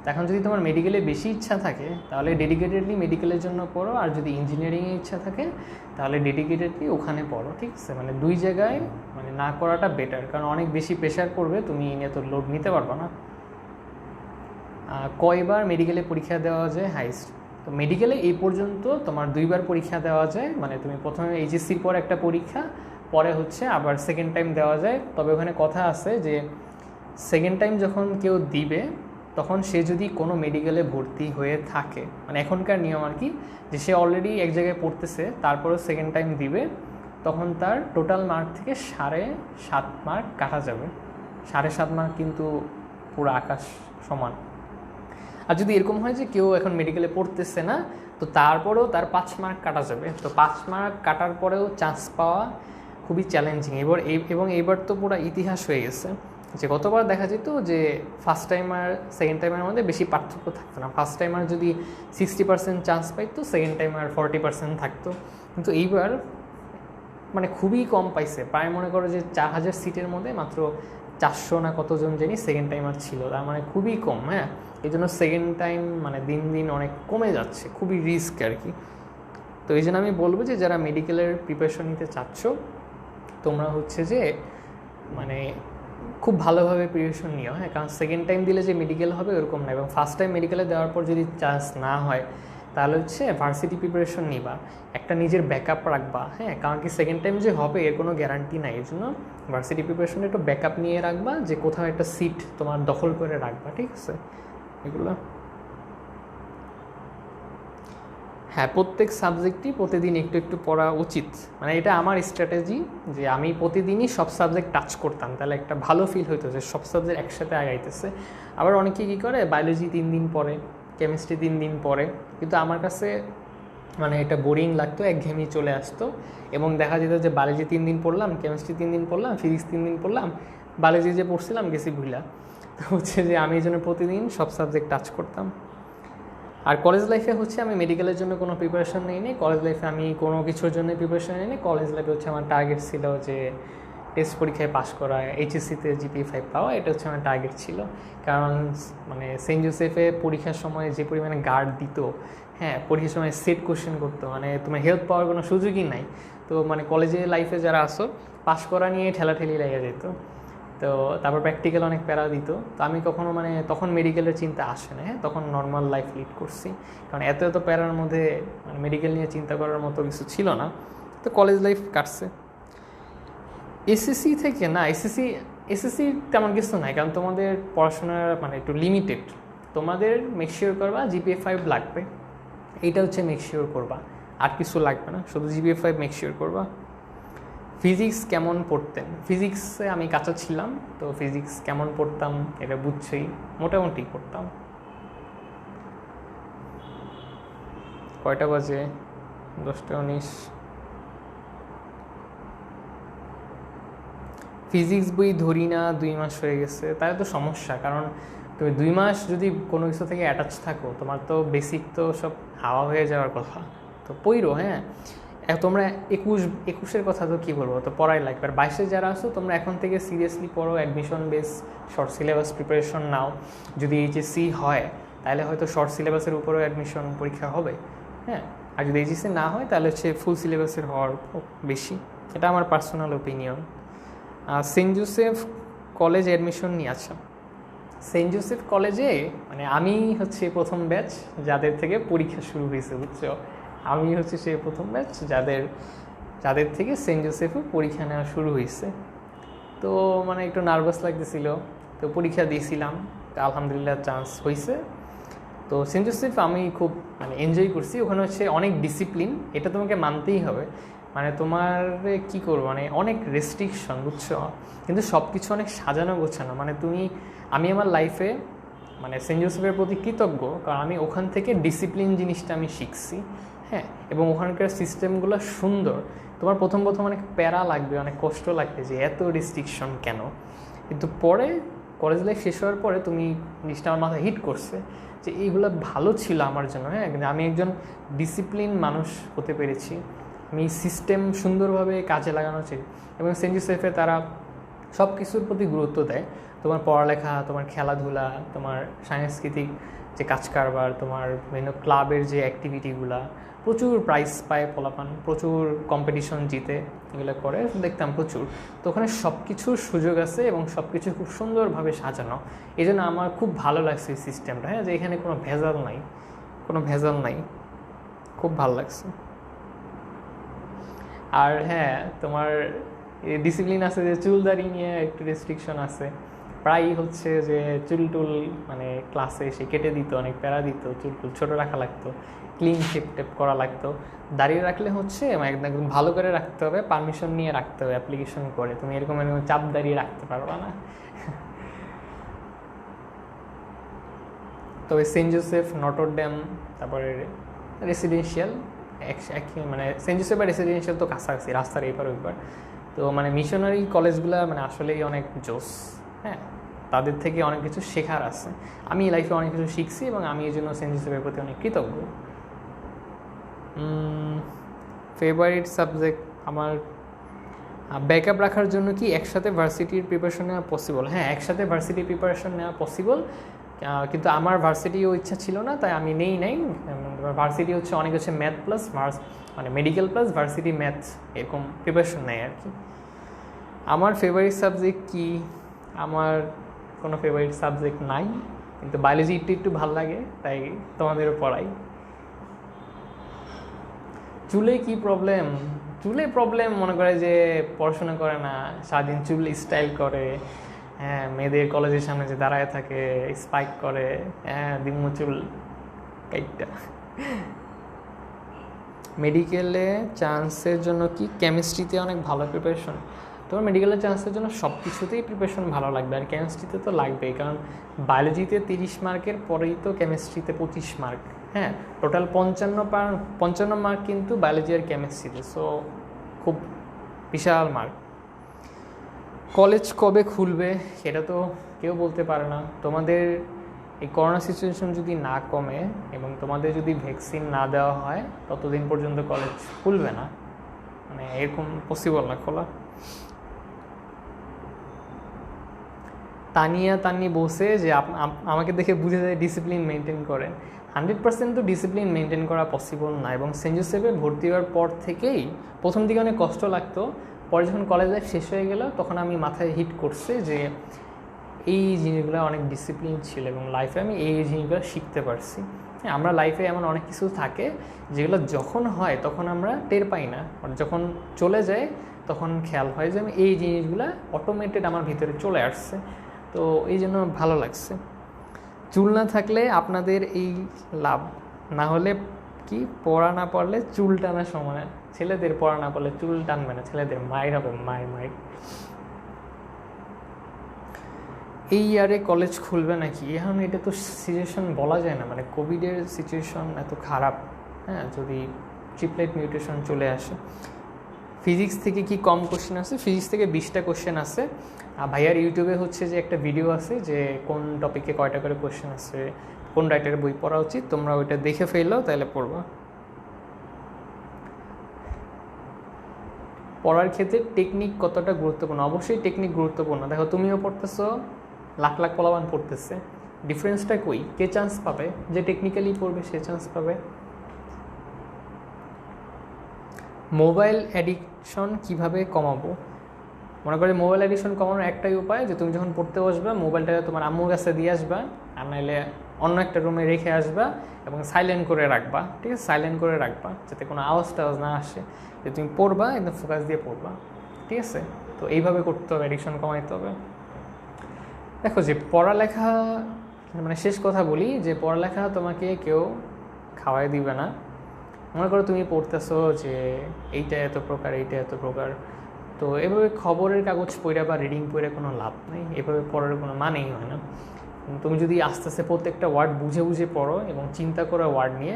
এখন যদি তোমার মেডিকেলে বেশি ইচ্ছা থাকে তাহলে ডেডিকেটেডলি মেডিকেলের জন্য পড়ো, আর যদি ইঞ্জিনিয়ারিংয়ে ইচ্ছা থাকে তাহলে ডেডিকেটেডলি ওখানে পড়ো, ঠিক আছে? মানে দুই জায়গায় মানে না করাটা বেটার, কারণ অনেক বেশি প্রেশার করবে, তুমি এত লোড নিতে পারবে না। কয়বার মেডিকেলে পরীক্ষা দেওয়া যায় হাইস্ট? তো মেডিকেলে এই পর্যন্ত তোমার 2বার পরীক্ষা দেওয়া যায়, মানে তুমি প্রথমে এইচএসসির পর একটা পরীক্ষা, পরে হচ্ছে আবার সেকেন্ড টাইম দেওয়া যায়। তবে ওখানে কথা আছে যে সেকেন্ড টাইম যখন কেউ দিবে তখন সে যদি কোনো মেডিকেলে ভর্তি হয়ে থাকে, মানে এখনকার নিয়ম আর কি, যে সে অলরেডি এক জায়গায় পড়তেছে তারপরেও সেকেন্ড টাইম দিবে, তখন তার টোটাল মার্ক থেকে 7.5 মার্ক কাটা যাবে। 7.5 মার্ক কিন্তু পুরো আকাশ সমান। আর যদি এরকম হয় যে কেউ এখন মেডিকেলে পড়তেছে না, তো তারপরেও তার 5 মার্ক কাটা যাবে। তো 5 মার্ক কাটার পরেও চান্স পাওয়া খুবই চ্যালেঞ্জিং। এবং এইবার তো পুরো ইতিহাস হয়ে গেছে যে গতবার দেখা যেত যে ফার্স্ট টাইম আর সেকেন্ড টাইমের মধ্যে বেশি পার্থক্য থাকতো না। ফার্স্ট টাইমার যদি 60% চান্স পাইতো, সেকেন্ড টাইমার 40% থাকতো। কিন্তু এইবার মানে খুবই কম পাইছে, প্রায় মনে করো যে 4000 সিটের মধ্যে মাত্র 400 না কতজন জানি সেকেন্ড টাইমার ছিল, তার মানে খুবই কম। হ্যাঁ, এই জন্য সেকেন্ড টাইম মানে দিন দিন অনেক কমে যাচ্ছে, খুবই রিস্ক আর কি। তো এই জন্য আমি বলবো যে যারা মেডিকেলের প্রিপারেশন নিতে চাচ্ছ, তোমরা হচ্ছে যে মানে খুব ভালোভাবে প্রিপারেশন নিও। হ্যাঁ, কারণ সেকেন্ড টাইম দিলে যে মেডিকেল হবে ওরকম না, এবং ফার্স্ট টাইম মেডিকেলে দেওয়ার পর যদি চান্স না হয় তাহলে হচ্ছে ভার্সিটি প্রিপারেশন নিবা, একটা নিজের ব্যাকআপ রাখবা। হ্যাঁ, কারণ কি সেকেন্ড টাইম যে হবে এর কোনো গ্যারান্টি নাই, এই জন্য ভার্সিটি প্রিপারেশনে একটু ব্যাকআপ নিয়ে রাখবা, যে কোথাও একটা সিট তোমার দখল করে রাখবা, ঠিক আছে? এগুলো হ্যাঁ, প্রত্যেক সাবজেক্টই প্রতিদিন একটু একটু পড়া উচিত। মানে এটা আমার স্ট্র্যাটেজি, যে আমি প্রতিদিনই সব সাবজেক্ট টাচ করতাম, তাহলে একটা ভালো ফিল হইতো যে সব সাবজেক্ট একসাথে আগাইতেছে। আবার অনেকে কী করে, বায়োলজি 3 দিন পড়ে, কেমিস্ট্রি 3 দিন পড়ে, কিন্তু আমার কাছে মানে এটা বোরিং লাগতো, একঘেয়েমি চলে আসতো। এবং দেখা যেত যে বায়োলজি 3 দিন পড়লাম, কেমিস্ট্রি 3 দিন পড়লাম, ফিজিক্স 3 দিন পড়লাম, বায়োলজি যে পড়ছিলাম গেছি ভুলা। তো হচ্ছে যে আমি এই জন্য প্রতিদিন সব সাবজেক্ট টাচ করতাম। আর কলেজ লাইফে হচ্ছে আমি মেডিকেলের জন্য কোনো প্রিপারেশন নিইনি, কলেজ লাইফে আমি কোনো কিছুর জন্য প্রিপারেশন নিইনি। কলেজ লাইফে হচ্ছে আমার টার্গেট ছিল যে টেস্ট পরীক্ষায় পাশ করা, এইচএসসিতে জিপিএ 5 পাওয়া, এটা হচ্ছে আমার টার্গেট ছিল। কারণ মানে সেন্ট জোসেফে পরীক্ষার সময় যে পরিমাণে গার্ড দিত, হ্যাঁ, পরীক্ষার সময় সেট কোশ্চেন করতো, মানে তোমার হেল্প পাওয়ার কোনো সুযোগই নাই। তো মানে কলেজে লাইফে যারা আসো, পাশ করা নিয়ে ঠেলাঠেলি লেগে যেত। তো তারপর প্র্যাকটিক্যাল অনেক প্যারা দিত। তো আমি কখনো মানে তখন মেডিকেলের চিন্তা আসে না। হ্যাঁ, তখন নর্মাল লাইফ লিড করছি, কারণ এত এত প্যারার মধ্যে মানে মেডিকেল নিয়ে চিন্তা করার মতো কিছু ছিল না। তো কলেজ লাইফ কাটছে। এসএসসি থেকে না, এসএসসি তেমন কিছু নাই, কারণ তোমাদের পড়াশোনার মানে একটু লিমিটেড। তোমাদের মেকশিওর করবা জিপিএ 5 লাগবে, এইটা হচ্ছে মেকশিওর করবা, আর কিছু লাগবে না, শুধু জিপিএ 5 মেকশিওর করবা। ফিজিক্স কেমন পড়তেন? ফিজিক্সে আমি কাঁচা ছিলাম, তো ফিজিক্স কেমন পড়তাম এটা বুঝছেই, মোটামুটি পড়তাম। কয়টা বাজে? 10টা 19। ফিজিক্স বই ধরি না, 2 মাস হয়ে গেছে, তাহলে তো সমস্যা। কারণ তুমি 2 মাস যদি কোনো কিছু থেকে অ্যাটাচ থাকো, তোমার তো বেসিক তো সব হাওয়া হয়ে যাওয়ার কথা। তো পড়ো। হ্যাঁ, তোমরা 21-এর কথা তো কী বলবো, তো পড়াই লাগবে। আর 22-এ যারা আসো, তোমরা এখন থেকে সিরিয়াসলি পড়ো, admission base short syllabus preparation নাও। যদি এইচএসসি হয় তাহলে হয়তো শর্ট সিলেবাসের উপরেও অ্যাডমিশন পরীক্ষা হবে। হ্যাঁ, আর যদি এইচএসসি না হয় তাহলে হচ্ছে ফুল সিলেবাসের হওয়ার বেশি। এটা আমার personal opinion. Saint Joseph college admission নিয়ে। আচ্ছা, সেন্ট জোসেফ কলেজে মানে আমি হচ্ছে প্রথম ব্যাচ যাদের থেকে পরীক্ষা শুরু হয়েছে, বুঝছো? আমি হচ্ছে সেই প্রথম ব্যাচ যাদের থেকে সেন্ট জোসেফে পরীক্ষা নেওয়া শুরু হয়েছে। তো মানে একটু নার্ভাস লাগতেছিল, তো পরীক্ষা দিয়েছিলাম, তো আলহামদুলিল্লাহ চান্স হয়েছে। তো সেন্ট জোসেফ আমি খুব মানে এনজয় করছি। ওখানে হচ্ছে অনেক ডিসিপ্লিন, এটা তোমাকে মানতেই হবে। মানে তোমার কী করবো, মানে অনেক রেস্ট্রিকশন, বুঝছো? কিন্তু সব কিছু অনেক সাজানো গোছানো। মানে আমি আমার লাইফে মানে সেন্ট জোসেফের প্রতি কৃতজ্ঞ, কারণ আমি ওখান থেকে ডিসিপ্লিন জিনিসটা আমি শিখছি। হ্যাঁ, এবং ওখানকার সিস্টেমগুলো সুন্দর। তোমার প্রথম অনেক প্যারা লাগবে, অনেক কষ্ট লাগবে যে এত রেস্ট্রিকশন কেন, কিন্তু পরে কলেজ লাইফ শেষ হওয়ার পরে তুমি জিনিসটা আমার মাথায় হিট করছে যে এইগুলো ভালো ছিল আমার জন্য। হ্যাঁ, কিন্তু আমি একজন ডিসিপ্লিন মানুষ হতে পেরেছি, আমি সিস্টেম সুন্দরভাবে কাজে লাগানো চাই। এবং সেন্ট জোসেফে তারা সব কিছুর প্রতি গুরুত্ব দেয়, তোমার পড়ালেখা, তোমার খেলাধুলা, তোমার সাংস্কৃতিক যে কাজ কারবার, তোমার বিভিন্ন ক্লাবের যে অ্যাক্টিভিটিগুলা, প্রচুর প্রাইজ পায় পোলাপান, প্রচুর কম্পিটিশন জিতে, এগুলো করে দেখতাম প্রচুর। তো ওখানে সব কিছুর সুযোগ আছে এবং সব কিছু খুব সুন্দরভাবে সাজানো। এই জন্য আমার খুব ভালো লাগছে এই সিস্টেমটা, হ্যাঁ, যে এখানে কোনো ভেজাল নাই, কোনো ভেজাল নাই, খুব ভালো লাগছে। আর হ্যাঁ, তোমার ডিসিপ্লিন আছে যে চুলদারি নিয়ে একটু রেস্ট্রিকশন আছে। প্রায়ই হচ্ছে যে চুল টুল মানে ক্লাসে এসে কেটে দিত, অনেক প্যারা দিত, চুল টুল ছোটো রাখা লাগতো, ক্লিন শেপ টেপ করা লাগতো। দাঁড়িয়ে রাখলে হচ্ছে একদম ভালো করে রাখতে হবে, পারমিশন নিয়ে রাখতে হবে, অ্যাপ্লিকেশন করে। তুমি এরকম এরকম চাপ দাঁড়িয়ে রাখতে পারবা না। তবে সেন্ট জোসেফ, নটরডেম, তারপরে রেসিডেন্সিয়াল, মানে সেন্ট জোসেফ আর রেসিডেন্সিয়াল তো কাছাকাছি, রাস্তার এইবার ওইবার। তো মানে মিশনারি কলেজগুলো মানে আসলেই অনেক জোস, হ্যাঁ, তাদের থেকে অনেক কিছু শেখার আছে। আমি লাইফে অনেক কিছু শিখছি এবং আমি এই জন্য সেন্ট জোসেফের প্রতি অনেক কৃতজ্ঞ। ফেভারিট সাবজেক্ট আমার, ব্যাকআপ রাখার জন্য কি একসাথে ভার্সিটির প্রিপারেশন নেওয়া পসিবল? হ্যাঁ, একসাথে ভার্সিটির প্রিপারেশন নেওয়া পসিবল, কিন্তু আমার ভার্সিটিও ইচ্ছা ছিল না, তাই আমি নেই। ভার্সিটি হচ্ছে অনেক হচ্ছে ম্যাথ প্লাস মানে মেডিকেল প্লাস ভার্সিটি ম্যাথ, এরকম প্রিপারেশন নেয় আর কি। আমার ফেভারিট সাবজেক্ট কি? আমার কোনো ফেভারিট সাবজেক্ট নাই, কিন্তু বায়োলজি একটু ভালো লাগে, তাই তোমাদেরও পড়াই। চুলে কি প্রবলেম? চুলে প্রবলেম মনে করে যে পড়াশোনা করে না, সারাদিন চুল স্টাইল করে, হ্যাঁ, মেয়েদের কলেজের সামনে যে দাঁড়ায় থাকে, স্পাইক করে, হ্যাঁ, দিম্মু চুল কাইটটা। মেডিকেলে চান্সের জন্য কি কেমিস্ট্রিতে অনেক ভালো প্রিপারেশন? তোমার মেডিকেলের চান্সের জন্য সব কিছুতেই প্রিপারেশন ভালো লাগবে, আর কেমিস্ট্রিতে তো লাগবেই, কারণ বায়োলজিতে 30 মার্কের পরেই তো কেমিস্ট্রিতে 25 মার্ক, হ্যাঁ, টোটাল 55 মার্ক কিন্তু বায়োলজি আর কেমিস্ট্রিতে, সো খুব বিশাল মার্ক। কলেজ কবে খুলবে সেটা তো কেউ বলতে পারে না। তোমাদের এই করোনা সিচুয়েশন যদি না কমে এবং তোমাদের যদি ভ্যাকসিন না দেওয়া হয়, ততদিন পর্যন্ত কলেজ খুলবে না, মানে এরকম পসিবল না খোলা। তানি বসে যে আমাকে দেখে বুঝে যায় ডিসিপ্লিন মেনটেন করেন। 100% তো ডিসিপ্লিন মেনটেন করা পসিবল না, এবং সেন্ট জোসেফে ভর্তি হওয়ার পর থেকেই প্রথম দিকে অনেক কষ্ট লাগতো, পরে যখন কলেজ লাইফ শেষ হয়ে গেল তখন আমি মাথায় হিট করছে যে এই জিনিসগুলো অনেক ডিসিপ্লিন ছিল এবং লাইফে আমি এই জিনিসগুলো শিখতে পারছি। হ্যাঁ, আমরা লাইফে এমন অনেক কিছু থাকে যেগুলো যখন হয় তখন আমরা টের পাই না, আর যখন চলে যায় তখন খেয়াল হয় যে আমি এই জিনিসগুলো অটোমেটেড আমার ভিতরে চলে আসছে। তো এই জন্য ভালো লাগছে। চুল না থাকলে আপনাদের এই লাভ, না হলে কি পড়া না পড়লে চুল টানা সময়, ছেলেদের পড়া না পড়লে চুল টানবে না, ছেলেদের মায়ের হবে, মায়ের। এই ইয়ারে কলেজ খুলবে নাকি? এখন এটা তো সিচুয়েশন বলা যায় না, মানে কোভিডের সিচুয়েশন এত খারাপ, হ্যাঁ, যদি ট্রিপলেট মিউটেশন চলে আসে। ফিজিক্স থেকে কি কম কোশ্চেন আছে? ফিজিক্স থেকে 20টা কোশ্চেন আছে। ভাইয়ার ইউটিউবে হচ্ছে যে একটা ভিডিও আছে যে কোন টপিকে কয়টা করে কোশ্চেন আছে, কোন রাইটারের বই পড়া উচিত, তোমরা ওইটা দেখে ফেললো, তাহলে পড়বা। পড়ার ক্ষেত্রে টেকনিক কতটা গুরুত্বপূর্ণ? অবশ্যই টেকনিক গুরুত্বপূর্ণ। দেখো, তুমিও পড়তেছো, লাখ লাখ পোলাপান পড়তেছে, ডিফারেন্সটা কই? কে চান্স পাবে? যে টেকনিক্যালি পড়বে সে চান্স পাবে। মোবাইল অ্যাডিকশন কিভাবে কমাবো? মনে করি মোবাইল অ্যাডিকশন কমানোর একটাই উপায়, যে তুমি যখন পড়তে বসবা মোবাইলটা তোমার আম্মুর কাছে দিয়ে আসবা, আর নাহলে অন্য একটা রুমে রেখে আসবা এবং সাইলেন্ট করে রাখবা। ঠিক আছে, সাইলেন্ট করে রাখবা যাতে কোনো আওয়াজ টাওয়াজ না আসে, যে তুমি পড়বা একদম ফোকাস দিয়ে পড়বা। ঠিক আছে, তো এইভাবে করতে হবে, অ্যাডিকশন কমাইতে হবে। দেখো, যে পড়ালেখা, মানে শেষ কথা বলি, যে পড়ালেখা তোমাকে কেউ খাওয়াই দিবে না। মনে করো তুমি পড়তেছো যে এইটা এত প্রকার, এইটা এত প্রকার, তো এভাবে খবরের কাগজ পড়া বা রিডিং পড়ে কোনো লাভ নেই, এভাবে পড়ার কোনো মানেই হয় না। তুমি যদি আস্তে আস্তে প্রত্যেকটা ওয়ার্ড বুঝে বুঝে পড়ো এবং চিন্তা করা ওয়ার্ড নিয়ে,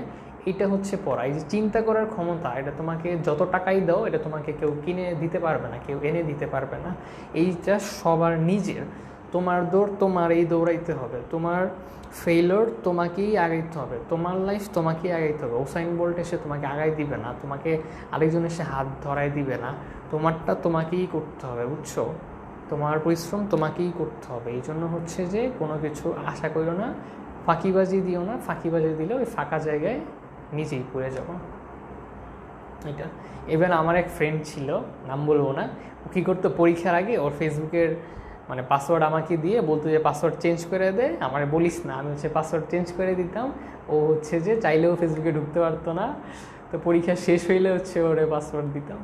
এটা হচ্ছে পড়া। এই যে চিন্তা করার ক্ষমতা, এটা তোমাকে যত টাকাই দাও এটা তোমাকে কেউ কিনে দিতে পারবে না, কেউ এনে দিতে পারবে না। এইটা সবার নিজের। তোমার দৌড় তোমারই দৌড়াইতে হবে, তোমার ফেইলিওর তোমাকেই আগাইতে হবে, তোমার লাইফ তোমাকেই আগাইতে হবে। উসাইন বোল্ট এসে তোমাকে আগাই দিবে না, তোমাকে আরেকজন এসে হাত ধরাই দিবে না, তোমারটা তোমাকেই করতে হবে, বুঝছো? তোমার পরিশ্রম তোমাকেই করতে হবে। এই জন্য হচ্ছে যে কোনো কিছু আশা করো না, ফাঁকিবাজি দিও না, ফাঁকিবাজি দিলে ওই ফাঁকা জায়গায় নিজেই পড়ে যাব। এটা ইভেন আমার এক ফ্রেন্ড ছিল, নাম বলবো না, ও কী করতো পরীক্ষার আগে ওর ফেসবুকের মানে পাসওয়ার্ড আমাকে দিয়ে বলতো যে পাসওয়ার্ড চেঞ্জ করে দে, আমার বলিস না, আমি হচ্ছে পাসওয়ার্ড চেঞ্জ করে দিতাম। ও হচ্ছে যে চাইলেও ফেসবুকে ঢুকতে পারতো না, তো পরীক্ষা শেষ হইলে হচ্ছে ওরে পাসওয়ার্ড দিতাম।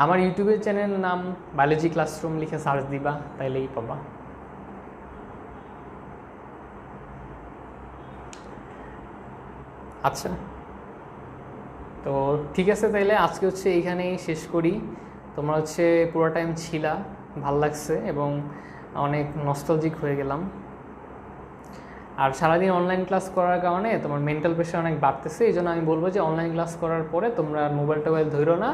আমার ইউটিউবের চ্যানেলের নাম বায়োলজি ক্লাসরুম লিখে সার্চ দিবা, তাইলেই পাবা। আচ্ছা, তো ঠিক আছে, তাইলে আজকে হচ্ছে এইখানেই শেষ করি। তোমরা হচ্ছে পুরো টাইম ছিলা, ভাল লাগছে এবং অনেক নস্টালজিক হয়ে গেলাম। আর সারাদিন অনলাইন ক্লাস করার কারণে তোমার মেন্টাল প্রেশার অনেক বাড়তেছে, এই জন্য আমি বলবো যে অনলাইন ক্লাস করার পরে তোমরা মোবাইল টোবাইল ধরো না।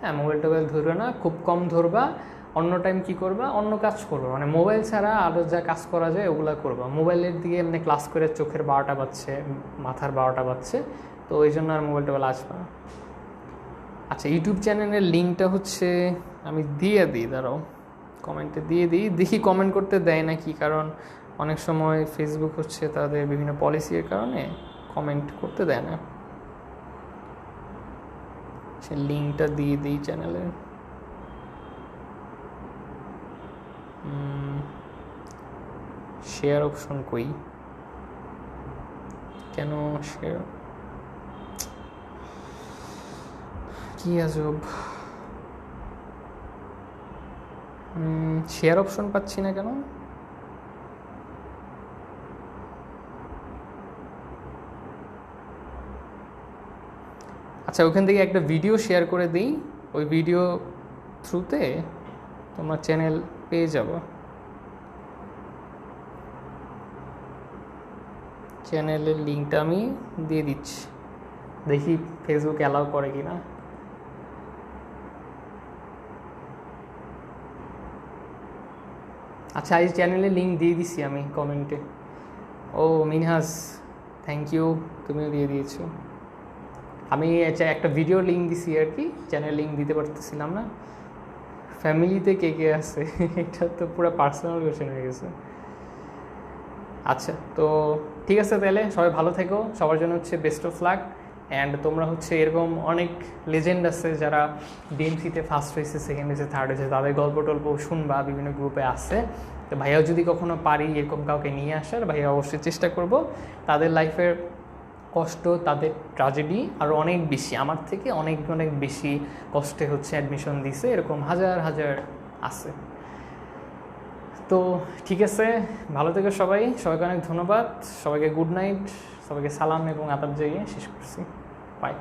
হ্যাঁ, মোবাইল টোবাইল ধরো না, খুব কম ধরবা। অন্য টাইম কী করবা, অন্য কাজ করবা, মানে মোবাইল ছাড়া আরও যা কাজ করা যায় ওগুলো করবা। মোবাইলের দিকে এমনি ক্লাস করে চোখের 12টা বাজছে, মাথার 12টা বাজছে, তো ওই জন্য আর মোবাইল টোবাইল আসবে না। আচ্ছা, ইউটিউব চ্যানেলের লিঙ্কটা হচ্ছে আমি দিয়ে দিই, দাঁড়াও কমেন্টে দিয়ে দিই, দেখি কমেন্ট করতে দেয় নাকি, কারণ অনেক সময় ফেসবুক হচ্ছে তাদের বিভিন্ন পলিসির কারণে কমেন্ট করতে দেয় না। সে লিঙ্কটা দিয়ে দিই চ্যানেলের। শেয়ার অপশন কই, কেন শেয়ার, কি আজব, শেয়ার অপশন পাচ্ছি না কেন। আচ্ছা, ওখান থেকে একটা ভিডিও শেয়ার করে দিই, ওই ভিডিও থ্রুতে তোমার চ্যানেল পেয়ে যাব। চ্যানেলের লিঙ্কটা আমি দিয়ে দিচ্ছি, দেখি ফেসবুক অ্যালাউ করে কি না। আচ্ছা, এই চ্যানেলের লিঙ্ক দিয়ে দিছি আমি কমেন্টে। ও মিনহাজ, থ্যাংক ইউ, তুমিও দিয়ে দিয়েছো। আমি একটা ভিডিও লিঙ্ক দিছি আর কি, চ্যানেল লিঙ্ক দিতে পারতেছিলাম না। ফ্যামিলিতে কে কে আছে এটা তো পুরো পার্সোনাল কোয়েশ্চেন হয়ে গেছে। আচ্ছা, তো ঠিক আছে, তাহলে সবাই ভালো থেকো, সবার জন্য হচ্ছে বেস্ট অফ লাক। অ্যান্ড তোমরা হচ্ছে এরকম অনেক লেজেন্ড আছে যারা ডিএমসিতে ফার্স্ট হয়েছে, সেকেন্ড হয়েছে, থার্ড হয়েছে, তাদের গল্প টল্প শুনবা, বিভিন্ন গ্রুপে আসছে। তো ভাইয়াও যদি কখনো পারি এরকম কাউকে নিয়ে আসার, ভাইয়া অবশ্যই চেষ্টা করব। তাদের লাইফের কষ্ট, তাদের ট্র্যাজেডি আরও অনেক বেশি, আমার থেকে অনেক অনেক বেশি কষ্টে হচ্ছে অ্যাডমিশন দিছে, এরকম হাজার হাজার আছে। তো ঠিক আছে, ভালো থেকো সবাই, সবাইকে অনেক ধন্যবাদ, সবাইকে গুড নাইট, সবাইকে সালাম এবং আদাব জানিয়ে শেষ করছি। বাই।